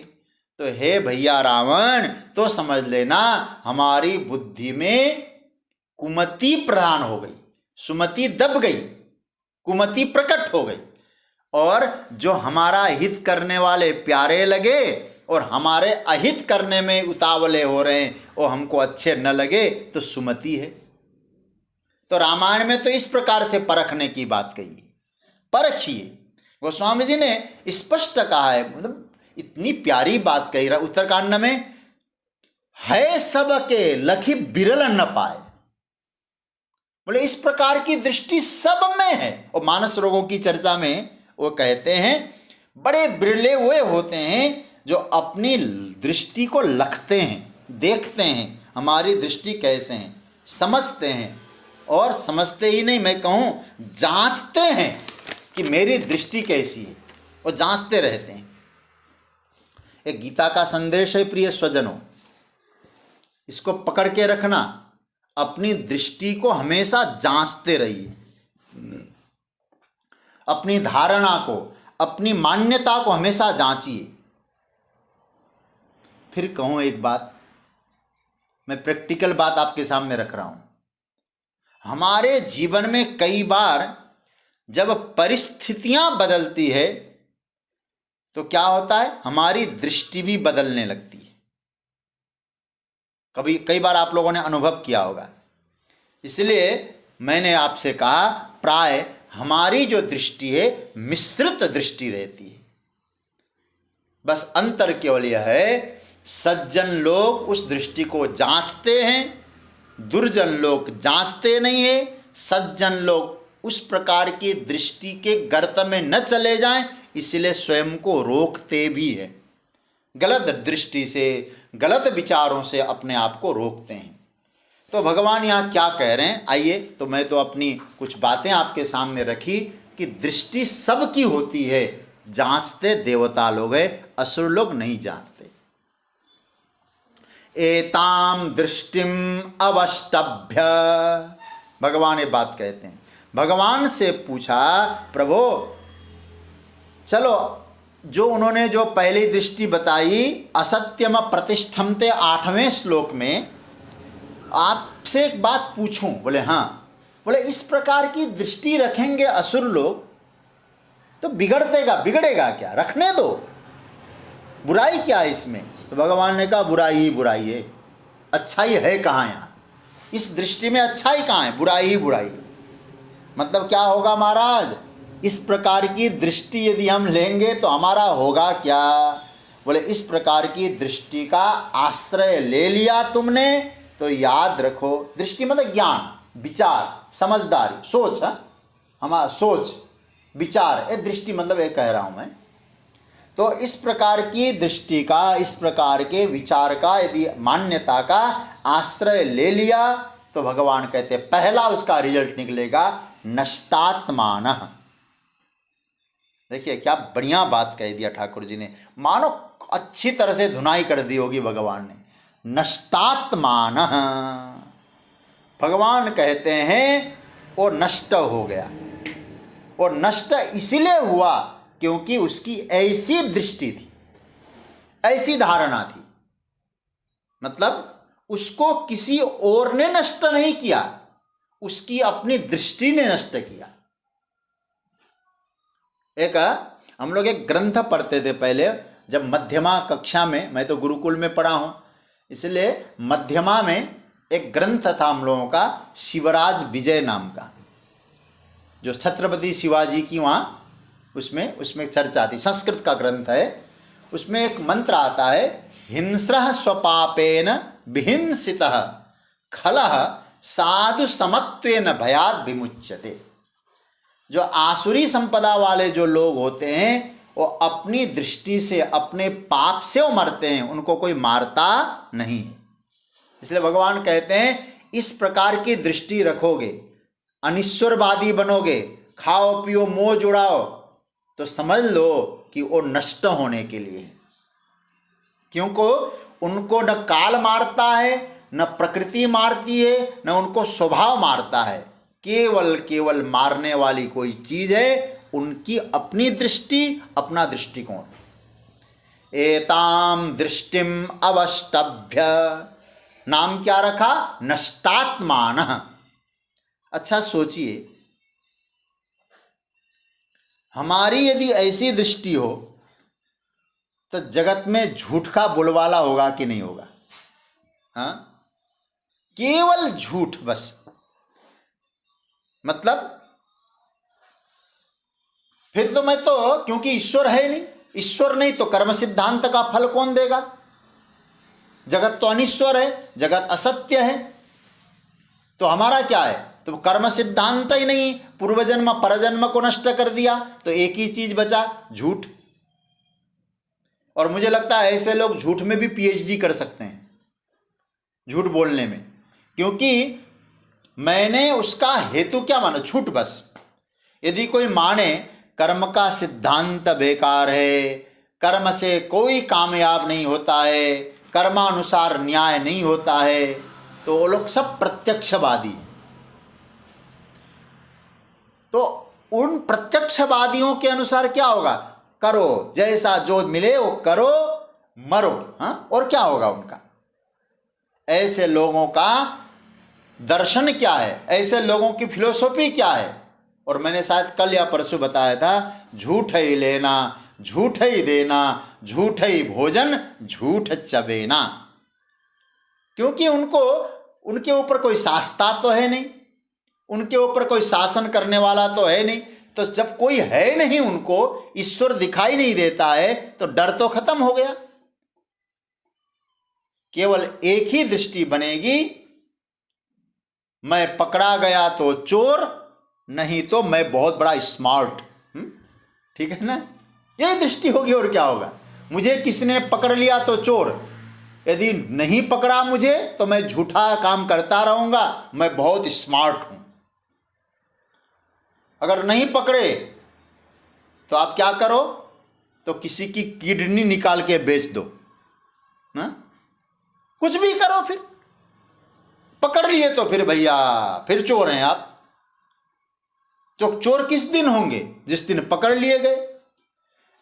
तो हे भैया रावण, तो समझ लेना हमारी बुद्धि में कुमति प्रधान हो गई, सुमति दब गई, कुमति प्रकट हो गई। और जो हमारा हित करने वाले प्यारे लगे और हमारे अहित करने में उतावले हो रहे हैं, वो हमको अच्छे न लगे, तो सुमति है। तो रामायण में तो इस प्रकार से परखने की बात कही है। परखिए, गोस्वामी जी ने स्पष्ट कहा है, मतलब इतनी प्यारी बात कही रहा। उत्तरकांड में है सबके लखी बिरल न पाए, बोले इस प्रकार की दृष्टि सब में है। और मानस रोगों की चर्चा में वो कहते हैं बड़े बिरले हुए होते हैं जो अपनी दृष्टि को लखते हैं, देखते हैं हमारी दृष्टि कैसे हैं, समझते हैं, और समझते ही नहीं, मैं कहूँ जांचते हैं कि मेरी दृष्टि कैसी है, और जांचते रहते हैं। एक गीता का संदेश है प्रिय स्वजनों, इसको पकड़ के रखना। अपनी दृष्टि को हमेशा जांचते रहिए, अपनी धारणा को, अपनी मान्यता को हमेशा जांचिए। फिर कहूँ एक बात, मैं प्रैक्टिकल बात आपके सामने रख रहा हूँ। हमारे जीवन में कई बार जब परिस्थितियां बदलती है तो क्या होता है, हमारी दृष्टि भी बदलने लगती है। कई बार आप लोगों ने अनुभव किया होगा। इसलिए मैंने आपसे कहा, प्राय हमारी जो दृष्टि है मिश्रित दृष्टि रहती है। बस अंतर केवल यह है, सज्जन लोग उस दृष्टि को जांचते हैं, दुर्जन लोग जांचते नहीं है। सज्जन लोग उस प्रकार की दृष्टि के गर्त में न चले जाएं, इसलिए स्वयं को रोकते भी हैं। गलत दृष्टि से, गलत विचारों से अपने आप को रोकते हैं। तो भगवान यहाँ क्या कह रहे हैं, आइए। तो मैं तो अपनी कुछ बातें आपके सामने रखी कि दृष्टि सबकी होती है, जांचते देवता लोग हैं, असुर लोग नहीं जांचते। एताम दृष्टिम अवष्टभ्य, भगवान ये बात कहते हैं। भगवान से पूछा, प्रभु चलो, जो उन्होंने जो पहली दृष्टि बताई, असत्यम प्रतिष्ठमते 8वें श्लोक में, आपसे एक बात पूछूं? बोले हाँ। बोले इस प्रकार की दृष्टि रखेंगे असुर लोग तो बिगड़ेगा क्या? रखने दो, बुराई क्या है इसमें? तो भगवान ने कहा बुराई ही बुराई है, अच्छाई है कहाँ यहाँ? इस दृष्टि में अच्छाई कहाँ है? बुराई ही बुराई है। मतलब क्या होगा महाराज, इस प्रकार की दृष्टि यदि हम लेंगे तो हमारा होगा क्या? बोले इस प्रकार की दृष्टि का आश्रय ले लिया तुमने तो याद रखो, दृष्टि मतलब ज्ञान, विचार, समझदारी, सोच, हमारा सोच विचार, ये दृष्टि मतलब ये कह रहा हूँ मैं। तो इस प्रकार की दृष्टि का, इस प्रकार के विचार का, यदि मान्यता का आश्रय ले लिया तो भगवान कहते हैं पहला उसका रिजल्ट निकलेगा नष्टात्मान। देखिए क्या बढ़िया बात कह दिया ठाकुर जी ने, मानो अच्छी तरह से धुनाई कर दी होगी भगवान ने। नष्टात्मान, भगवान कहते हैं वो नष्ट हो गया। और नष्ट इसलिए हुआ क्योंकि उसकी ऐसी दृष्टि थी, ऐसी धारणा थी। मतलब उसको किसी और ने नष्ट नहीं किया, उसकी अपनी दृष्टि ने नष्ट किया। एक हम लोग एक ग्रंथ पढ़ते थे पहले, जब मध्यमा कक्षा में, मैं तो गुरुकुल में पढ़ा हूँ, इसलिए मध्यमा में एक ग्रंथ था हम लोगों का, शिवराज विजय नाम का, जो छत्रपति शिवाजी की वहाँ उसमें चर्चा थी। संस्कृत का ग्रंथ है। उसमें एक मंत्र आता है, हिंस्रः स्वपापेन विहिंसितः खलः साधु समत्वेन भयात् विमुच्यते। जो आसुरी संपदा वाले जो लोग होते हैं वो अपनी दृष्टि से, अपने पाप से वो मरते हैं, उनको कोई मारता नहीं है। इसलिए भगवान कहते हैं इस प्रकार की दृष्टि रखोगे, अनिश्वरवादी बनोगे, खाओ पियो मोह जुड़ाओ, तो समझ लो कि वो नष्ट होने के लिए है। क्योंकि उनको न काल मारता है, न प्रकृति मारती है, न उनको स्वभाव मारता है। केवल मारने वाली कोई चीज है उनकी अपनी दृष्टि, अपना दृष्टिकोण। एताम दृष्टिम अवष्टभ्य, नाम क्या रखा? नष्टात्मान। अच्छा सोचिए, हमारी यदि ऐसी दृष्टि हो तो जगत में झूठ का बोलबाला होगा कि नहीं होगा? हाँ, केवल झूठ बस। मतलब फिर तो मैं तो, क्योंकि ईश्वर है नहीं, ईश्वर नहीं तो कर्म सिद्धांत का फल कौन देगा? जगत तो अनिश्वर है, जगत असत्य है, तो हमारा क्या है? तो कर्म सिद्धांत ही नहीं, पूर्व जन्म परजन्म को नष्ट कर दिया, तो एक ही चीज बचा, झूठ। और मुझे लगता है ऐसे लोग झूठ में भी पीएचडी कर सकते हैं, झूठ बोलने में, क्योंकि मैंने उसका हेतु क्या माना? झूठ बस। यदि कोई माने कर्म का सिद्धांत बेकार है, कर्म से कोई कामयाब नहीं होता है, कर्मानुसार न्याय नहीं होता है, तो वो लोग सब प्रत्यक्षवादी। तो उन प्रत्यक्षवादियों के अनुसार क्या होगा? करो, जैसा जो मिले वो करो, मरो। हाँ, और क्या होगा उनका? ऐसे लोगों का दर्शन क्या है? ऐसे लोगों की फिलोसॉफी क्या है? और मैंने शायद कल या परसों बताया था, झूठ ही लेना, झूठ ही देना, झूठ ही भोजन, झूठ चबेना। क्योंकि उनको, उनके ऊपर कोई शास्ता तो है नहीं, उनके ऊपर कोई शासन करने वाला तो है नहीं, तो जब कोई है नहीं, उनको ईश्वर दिखाई नहीं देता है, तो डर तो खत्म हो गया। केवल एक ही दृष्टि बनेगी, मैं पकड़ा गया तो चोर, नहीं तो मैं बहुत बड़ा स्मार्ट। ठीक है ना? यही दृष्टि होगी, और क्या होगा? मुझे किसने पकड़ लिया तो चोर, यदि नहीं पकड़ा मुझे तो मैं झूठा काम करता रहूंगा, मैं बहुत स्मार्ट हूं। अगर नहीं पकड़े तो आप क्या करो? तो किसी की किडनी निकाल के बेच दो, ना? कुछ भी करो, फिर पकड़ लिए तो फिर भैया फिर चोर हैं आप। तो चोर किस दिन होंगे? जिस दिन पकड़ लिए गए।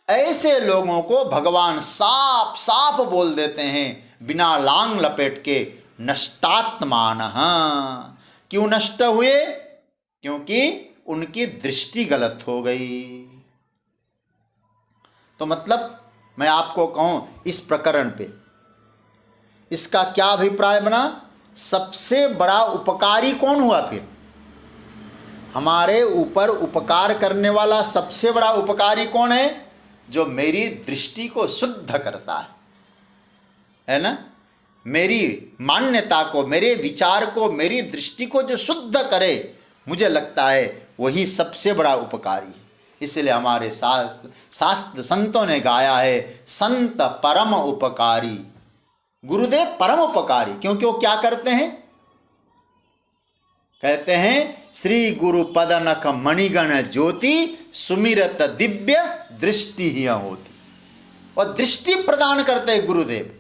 ऐसे लोगों को भगवान साफ साफ बोल देते हैं, बिना लांग लपेट के, नष्टात्मान। क्यों नष्ट हुए? क्योंकि उनकी दृष्टि गलत हो गई। तो मतलब मैं आपको कहूं, इस प्रकरण पे इसका क्या अभिप्राय बना? सबसे बड़ा उपकारी कौन हुआ? फिर हमारे ऊपर उपकार करने वाला सबसे बड़ा उपकारी कौन है? जो मेरी दृष्टि को शुद्ध करता है ना? मेरी मान्यता को, मेरे विचार को, मेरी दृष्टि को जो शुद्ध करे, मुझे लगता है वही सबसे बड़ा उपकारी है। इसलिए हमारे शास्त्र संतों ने गाया है, संत परम उपकारी। गुरुदेव परम उपकारी, क्योंकि वो क्या करते हैं? कहते हैं, श्री गुरु पदनक मणिगण ज्योति, सुमिरत दिव्य दृष्टि ही होती। और दृष्टि प्रदान करते हैं गुरुदेव।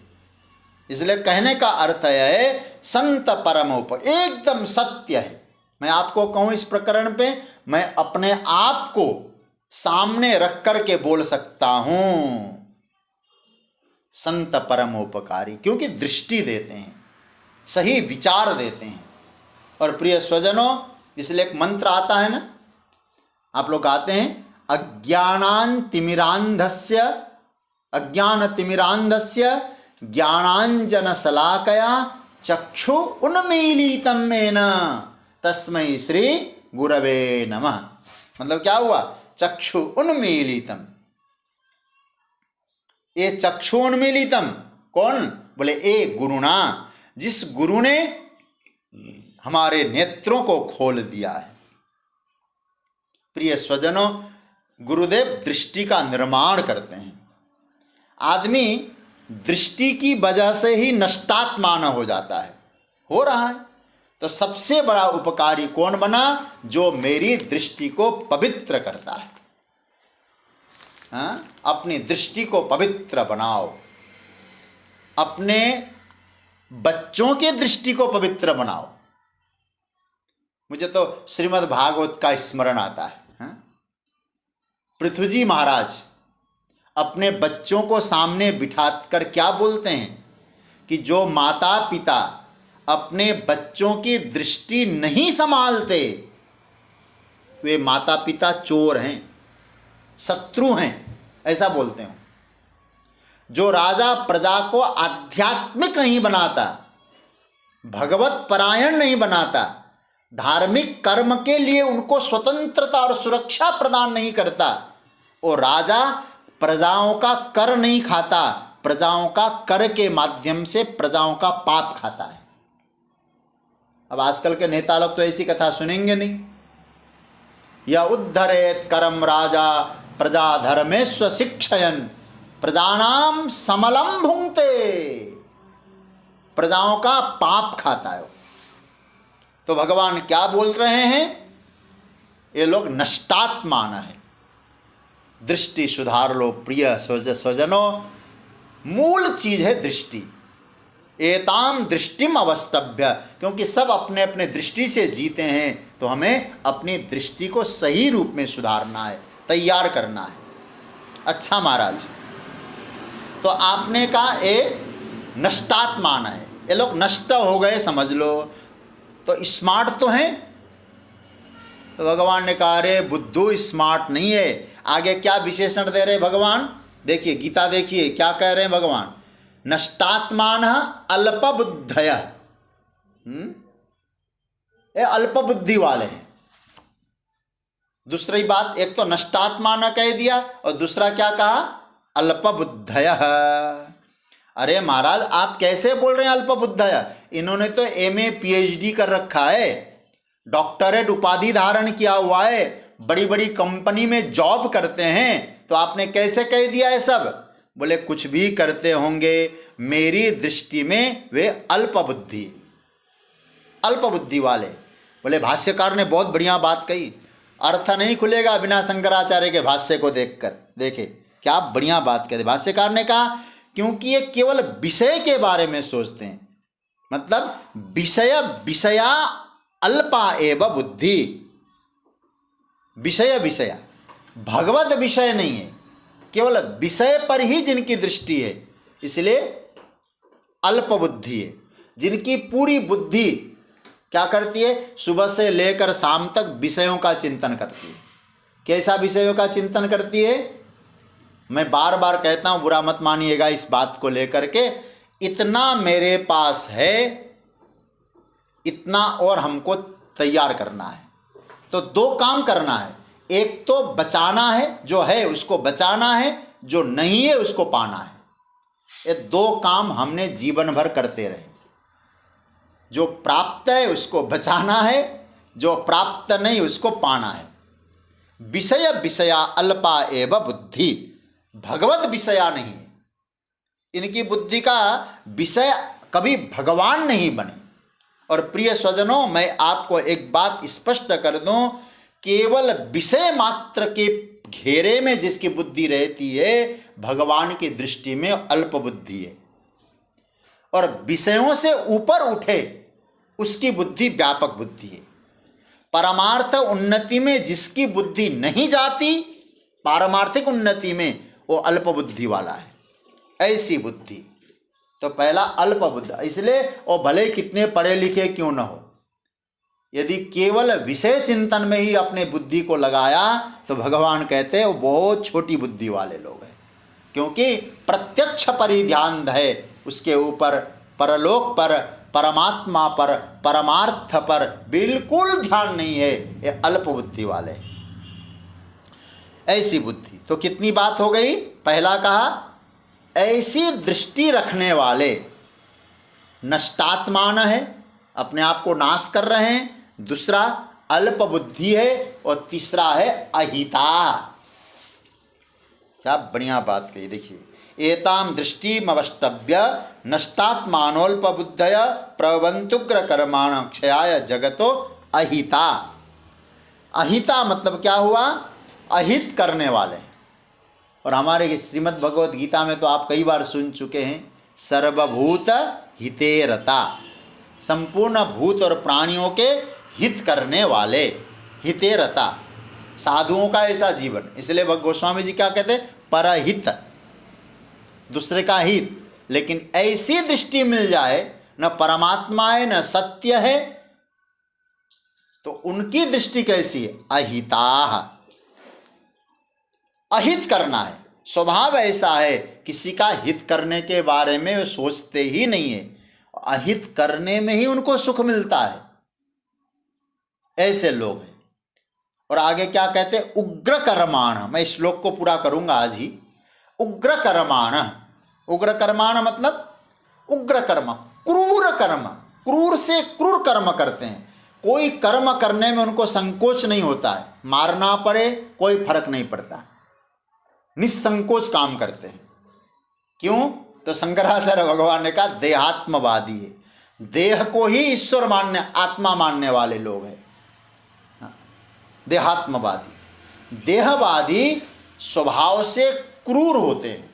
इसलिए कहने का अर्थ है संत परम एकदम सत्य है। मैं आपको कहूं, इस प्रकरण पे मैं अपने आप को सामने रख कर के बोल सकता हूं, संत परमोपकारी, क्योंकि दृष्टि देते हैं, सही विचार देते हैं। और प्रिय स्वजनों, इसलिए एक मंत्र आता है ना, आप लोग गाते हैं, अज्ञान तिमिरांधस्य ज्ञानांजन शलाकया चक्षु उन्मीलितं येन तस्मै श्री गुरवे नमः। मतलब क्या हुआ? चक्षु उन्मीलितम। ये चक्षुन्मीलितम, कौन? बोले ए गुरुना, जिस गुरु ने हमारे नेत्रों को खोल दिया है। प्रिय स्वजनों, गुरुदेव दृष्टि का निर्माण करते हैं। आदमी दृष्टि की वजह से ही नष्टात्मान हो जाता है, हो रहा है। तो सबसे बड़ा उपकारी कौन बना? जो मेरी दृष्टि को पवित्र करता है। हाँ? अपनी दृष्टि को पवित्र बनाओ, अपने बच्चों के दृष्टि को पवित्र बनाओ। मुझे तो श्रीमद् भागवत का स्मरण आता है। पृथ्वी जी महाराज अपने बच्चों को सामने बिठाकर क्या बोलते हैं कि जो माता पिता अपने बच्चों की दृष्टि नहीं संभालते, वे माता पिता चोर हैं, शत्रु हैं, ऐसा बोलते हैं। जो राजा प्रजा को आध्यात्मिक नहीं बनाता, भगवत परायण नहीं बनाता, धार्मिक कर्म के लिए उनको स्वतंत्रता और सुरक्षा प्रदान नहीं करता, और राजा प्रजाओं का कर नहीं खाता, प्रजाओं का कर के माध्यम से प्रजाओं का पाप खाता है। अब आजकल के नेता लोग तो ऐसी कथा सुनेंगे नहीं। या उद्धरेत करम राजा प्रजा धर्मेश्व शिक्षयन प्रजानाम समलम भुंगते, प्रजाओं का पाप खाता है। तो भगवान क्या बोल रहे हैं? ये लोग नष्टात्मान है। दृष्टि सुधार लो प्रिय स्वजनों, मूल चीज है दृष्टि। एताम दृष्टिम अवस्तभ्य, क्योंकि सब अपने अपने दृष्टि से जीते हैं, तो हमें अपनी दृष्टि को सही रूप में सुधारना है, तैयार करना है। अच्छा महाराज, तो आपने कहा ये नष्टात्मान है, ये लोग नष्ट हो गए समझ लो, तो स्मार्ट तो हैं। तो भगवान ने कहा अरे बुद्धू स्मार्ट नहीं है। आगे क्या विशेषण दे रहे भगवान? देखिए गीता, देखिए क्या कह रहे हैं भगवान। नष्टात्मान अल्पबुद्धय, ये अल्प बुद्धि वाले हैं। दूसरी बात, एक तो नष्टात्मान कह दिया और दूसरा क्या कहा? अल्पबुद्धय। अरे महाराज आप कैसे बोल रहे हैं अल्पबुद्धय? इन्होंने तो MA PhD कर रखा है, डॉक्टरेट उपाधि धारण किया हुआ है, बड़ी बड़ी कंपनी में जॉब करते हैं, तो आपने कैसे कह दिया है सब? बोले कुछ भी करते होंगे, मेरी दृष्टि में वे अल्पबुद्धि, अल्पबुद्धि वाले। बोले भाष्यकार ने बहुत बढ़िया बात कही, अर्थ नहीं खुलेगा बिना शंकराचार्य के भाष्य को देखकर। देखे क्या बढ़िया बात कही भाष्यकार ने। कहा क्योंकि ये केवल विषय के बारे में सोचते हैं, मतलब विषया अल्पा एव बुद्धि, विषय भगवत विषय नहीं है, केवल विषय पर ही जिनकी दृष्टि है, इसलिए अल्प बुद्धि है। जिनकी पूरी बुद्धि क्या करती है? सुबह से लेकर शाम तक विषयों का चिंतन करती है। कैसा विषयों का चिंतन करती है? मैं बार बार कहता हूं, बुरा मत मानिएगा इस बात को लेकर के, इतना मेरे पास है, इतना और हमको तैयार करना है। तो दो काम करना है, एक तो बचाना है, जो है उसको बचाना है, जो नहीं है उसको पाना है। ये दो काम हमने जीवन भर करते रहे। जो प्राप्त है उसको बचाना है, जो प्राप्त नहीं उसको पाना है। विषया अल्पा एव बुद्धि, भगवत विषया नहीं है। इनकी बुद्धि का विषय कभी भगवान नहीं बने। और प्रिय स्वजनों, मैं आपको एक बात स्पष्ट कर दूं, केवल विषय मात्र के घेरे में जिसकी बुद्धि रहती है, भगवान की दृष्टि में अल्प बुद्धि है। और विषयों से ऊपर उठे उसकी बुद्धि व्यापक बुद्धि है। परमार्थ उन्नति में जिसकी बुद्धि नहीं जाती, पारमार्थिक उन्नति में, वो अल्प बुद्धि वाला है। ऐसी बुद्धि तो पहला अल्प बुद्धि, इसलिए वो भले कितने पढ़े लिखे क्यों न हो, यदि केवल विषय चिंतन में ही अपने बुद्धि को लगाया तो भगवान कहते हैं वो बहुत छोटी बुद्धि वाले लोग हैं। क्योंकि प्रत्यक्ष पर ही ध्यान है उसके ऊपर, परलोक पर, परमात्मा पर, परमार्थ पर बिल्कुल ध्यान नहीं है, ये अल्प बुद्धि वाले। ऐसी बुद्धि तो कितनी बात हो गई? पहला कहा ऐसी दृष्टि रखने वाले नष्टात्मान है, अपने आप को नाश कर रहे हैं, दूसरा अल्प बुद्धि है, और तीसरा है अहिता। क्या बढ़िया बात कही। देखिए, एताम दृष्टिमवष्टभ्य नष्टात्मानोल्पबुद्धय प्रबंतुग्र कर्माण क्षयाय जगतो अहिता। अहिता मतलब क्या हुआ? अहित करने वाले। और हमारे श्रीमद् भगवद गीता में तो आप कई बार सुन चुके हैं, सर्वभूत हिते रता, संपूर्ण भूत और प्राणियों के हित करने वाले, हिते रता, साधुओं का ऐसा जीवन। इसलिए गोस्वामी जी क्या कहते हैं? परहित, दूसरे का हित। लेकिन ऐसी दृष्टि मिल जाए, न परमात्मा है न सत्य है, तो उनकी दृष्टि कैसी है? अहिता। अहित करना है, स्वभाव ऐसा है, किसी का हित करने के बारे में वे सोचते ही नहीं है, अहित करने में ही उनको सुख मिलता है। ऐसे लोग हैं। और आगे क्या कहते हैं? उग्र कर्माण। मैं इस श्लोक को पूरा करूंगा आज ही। उग्र कर्माण, उग्र कर्माण मतलब उग्र कर्म, क्रूर कर्म, क्रूर से क्रूर कर्म करते हैं। कोई कर्म करने में उनको संकोच नहीं होता है, मारना पड़े कोई फर्क नहीं पड़ता, निसंकोच काम करते हैं। क्यों? तो शंकराचार्य भगवान ने कहा देहात्मवादी है, देह को ही ईश्वर मानने, आत्मा मानने वाले लोग हैं देहात्मवादी। देहवादी स्वभाव से क्रूर होते हैं।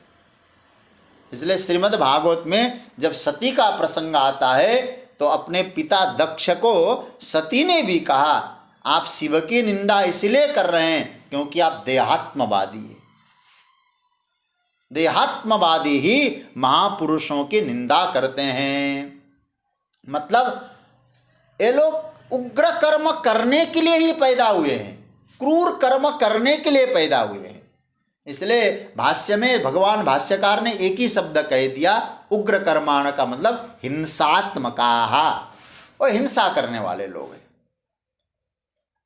इसलिए श्रीमद् भागवत में जब सती का प्रसंग आता है तो अपने पिता दक्ष को सती ने भी कहा, आप शिव की निंदा इसलिए कर रहे हैं क्योंकि आप देहात्मवादी हैं। देहात्मवादी ही महापुरुषों की निंदा करते हैं। मतलब ये लोग उग्र कर्म करने के लिए ही पैदा हुए हैं, क्रूर कर्म करने के लिए पैदा हुए हैं। इसलिए भाष्य में भगवान भाष्यकार ने एक ही शब्द कह दिया, उग्र कर्माण का मतलब हिंसात्मकाः, और हिंसा करने वाले लोग हैं।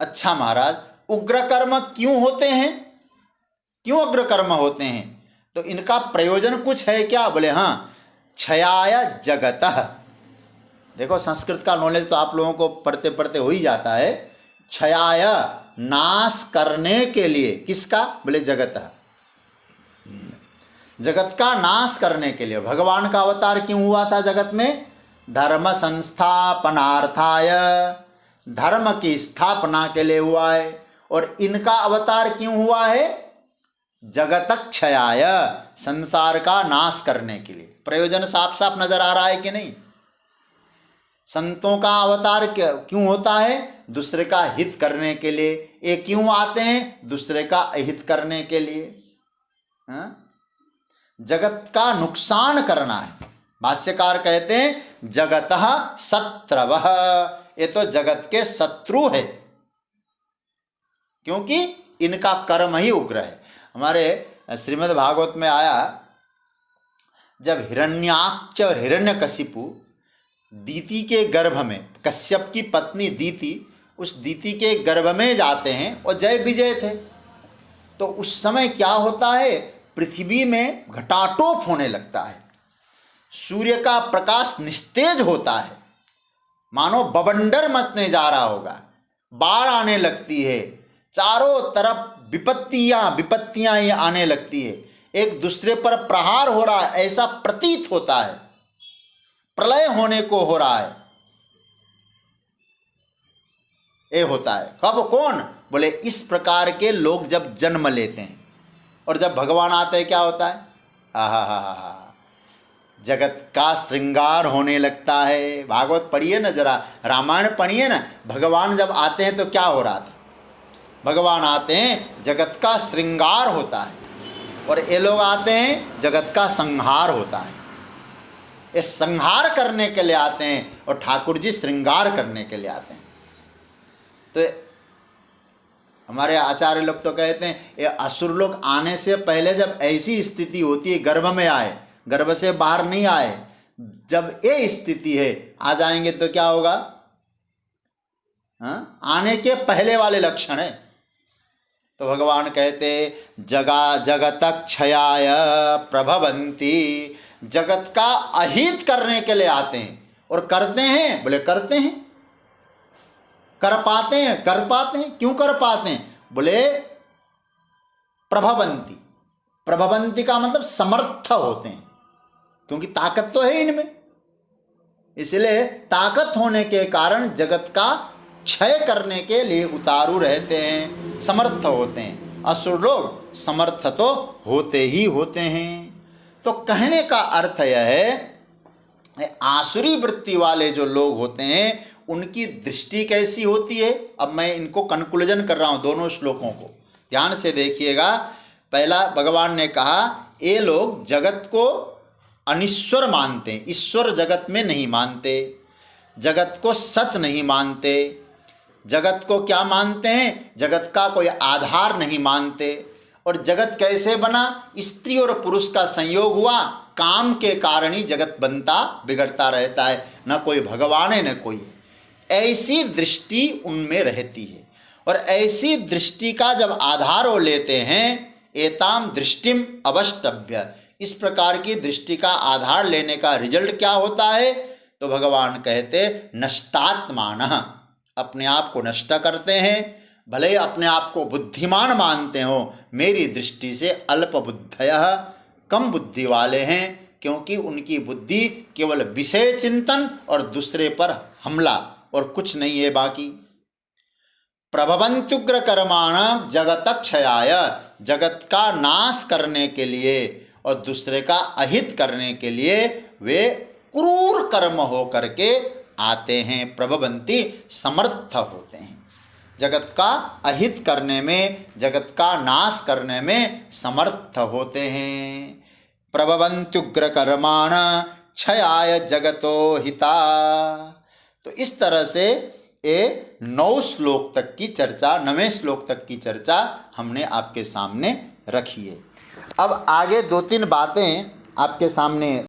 अच्छा महाराज, उग्र कर्म क्यों होते हैं? क्यों उग्र कर्म होते हैं? तो इनका प्रयोजन कुछ है क्या? बोले हाँ, क्षयाय जगतः। देखो, संस्कृत का नॉलेज तो आप लोगों को पढ़ते पढ़ते हो ही जाता है। क्षयाय, नाश करने के लिए। किसका? बोले जगतः, जगत का नाश करने के लिए। भगवान का अवतार क्यों हुआ था जगत में? धर्म संस्थापनार्थाय, धर्म की स्थापना के लिए हुआ है। और इनका अवतार क्यों हुआ है? जगत क्षयाय, संसार का नाश करने के लिए। प्रयोजन साफ साफ नजर आ रहा है कि नहीं? संतों का अवतार क्यों होता है? दूसरे का हित करने के लिए। ये क्यों आते हैं? दूसरे का अहित करने के लिए। हाँ? जगत का नुकसान करना है। भाष्यकार कहते हैं जगतः शत्रवः, ये तो जगत के शत्रु है, क्योंकि इनका कर्म ही उग्र है। हमारे श्रीमद् भागवत में आया, जब हिरण्याक्ष और हिरण्यकशिपु दीति के गर्भ में, कश्यप की पत्नी दीति, उस दीति के गर्भ में जाते हैं और जय विजय थे, तो उस समय क्या होता है? पृथ्वी में घटाटोप होने लगता है, सूर्य का प्रकाश निस्तेज होता है, मानो बवंडर मचने जा रहा होगा, बाढ़ आने लगती है, चारों तरफ विपत्तियां ही आने लगती है, एक दूसरे पर प्रहार हो रहा है ऐसा प्रतीत होता है, प्रलय होने को हो रहा है। ये होता है कब? कौन? बोले इस प्रकार के लोग जब जन्म लेते हैं, और जब भगवान आते हैं क्या होता है? हा, जगत का श्रृंगार होने लगता है। भागवत पढ़िए ना, जरा रामायण पढ़िए ना, भगवान जब आते हैं तो क्या हो रहा था? भगवान आते हैं, जगत का श्रृंगार होता है, और ये लोग आते हैं, जगत का संहार होता है। ये संहार करने के लिए आते हैं और ठाकुर जी श्रृंगार करने के लिए आते हैं। तो हमारे आचार्य लोग तो कहते हैं ये असुर लोग आने से पहले जब ऐसी स्थिति होती है, गर्भ में आए, गर्भ से बाहर नहीं आए, जब ये स्थिति है, आ जाएंगे तो क्या होगा? हाँ, आने के पहले वाले लक्षण है। तो भगवान कहते जगत क्षयाय प्रभवन्ति, जगत का अहित करने के लिए आते हैं। और करते हैं, बोले करते हैं। कर पाते हैं, कर पाते हैं। क्यों कर पाते हैं? बोले प्रभवन्ति। प्रभवन्ति का मतलब समर्थ होते हैं, क्योंकि ताकत तो है इनमें। इसलिए ताकत होने के कारण जगत का क्षय करने के लिए उतारू रहते हैं, समर्थ होते हैं। असुर लोग समर्थ तो होते ही होते हैं। तो कहने का अर्थ यह है, आसुरी वृत्ति वाले जो लोग होते हैं उनकी दृष्टि कैसी होती है। अब मैं इनको कंक्लूजन कर रहा हूँ दोनों श्लोकों को, ध्यान से देखिएगा। पहला भगवान ने कहा ये लोग जगत को अनिश्वर मानते हैं, ईश्वर जगत में नहीं मानते, जगत को सच नहीं मानते, जगत को क्या मानते हैं? जगत का कोई आधार नहीं मानते। और जगत कैसे बना? स्त्री और पुरुष का संयोग हुआ, काम के कारण ही जगत बनता बिगड़ता रहता है, न कोई भगवान है न कोई। ऐसी दृष्टि उनमें रहती है। और ऐसी दृष्टि का जब आधार वो लेते हैं, एताम दृष्टिम अवष्टभ्य, इस प्रकार की दृष्टि का आधार लेने का रिजल्ट क्या होता है? तो भगवान कहते नष्टात्मानः, अपने आप को नष्ट करते हैं। भले अपने आप को बुद्धिमान मानते हो, मेरी दृष्टि से अल्प बुद्धयः, कम बुद्धि वाले हैं, क्योंकि उनकी बुद्धि केवल विषय चिंतन और दूसरे पर हमला और कुछ नहीं है बाकी। प्रभवन्त्युग्र कर्माण जगत क्षयाय, जगत का नाश करने के लिए और दूसरे का अहित करने के लिए वे क्रूर कर्म हो करके आते हैं। प्रभवन्ति, समर्थ होते हैं, जगत का अहित करने में, जगत का नाश करने में समर्थ होते हैं। प्रभवन्त्युग्र कर्माण क्षयाय जगतो हिता। तो इस तरह से ये 9 श्लोक तक की चर्चा, 9वें श्लोक तक की चर्चा हमने आपके सामने रखी है। अब आगे 2-3 बातें आपके सामने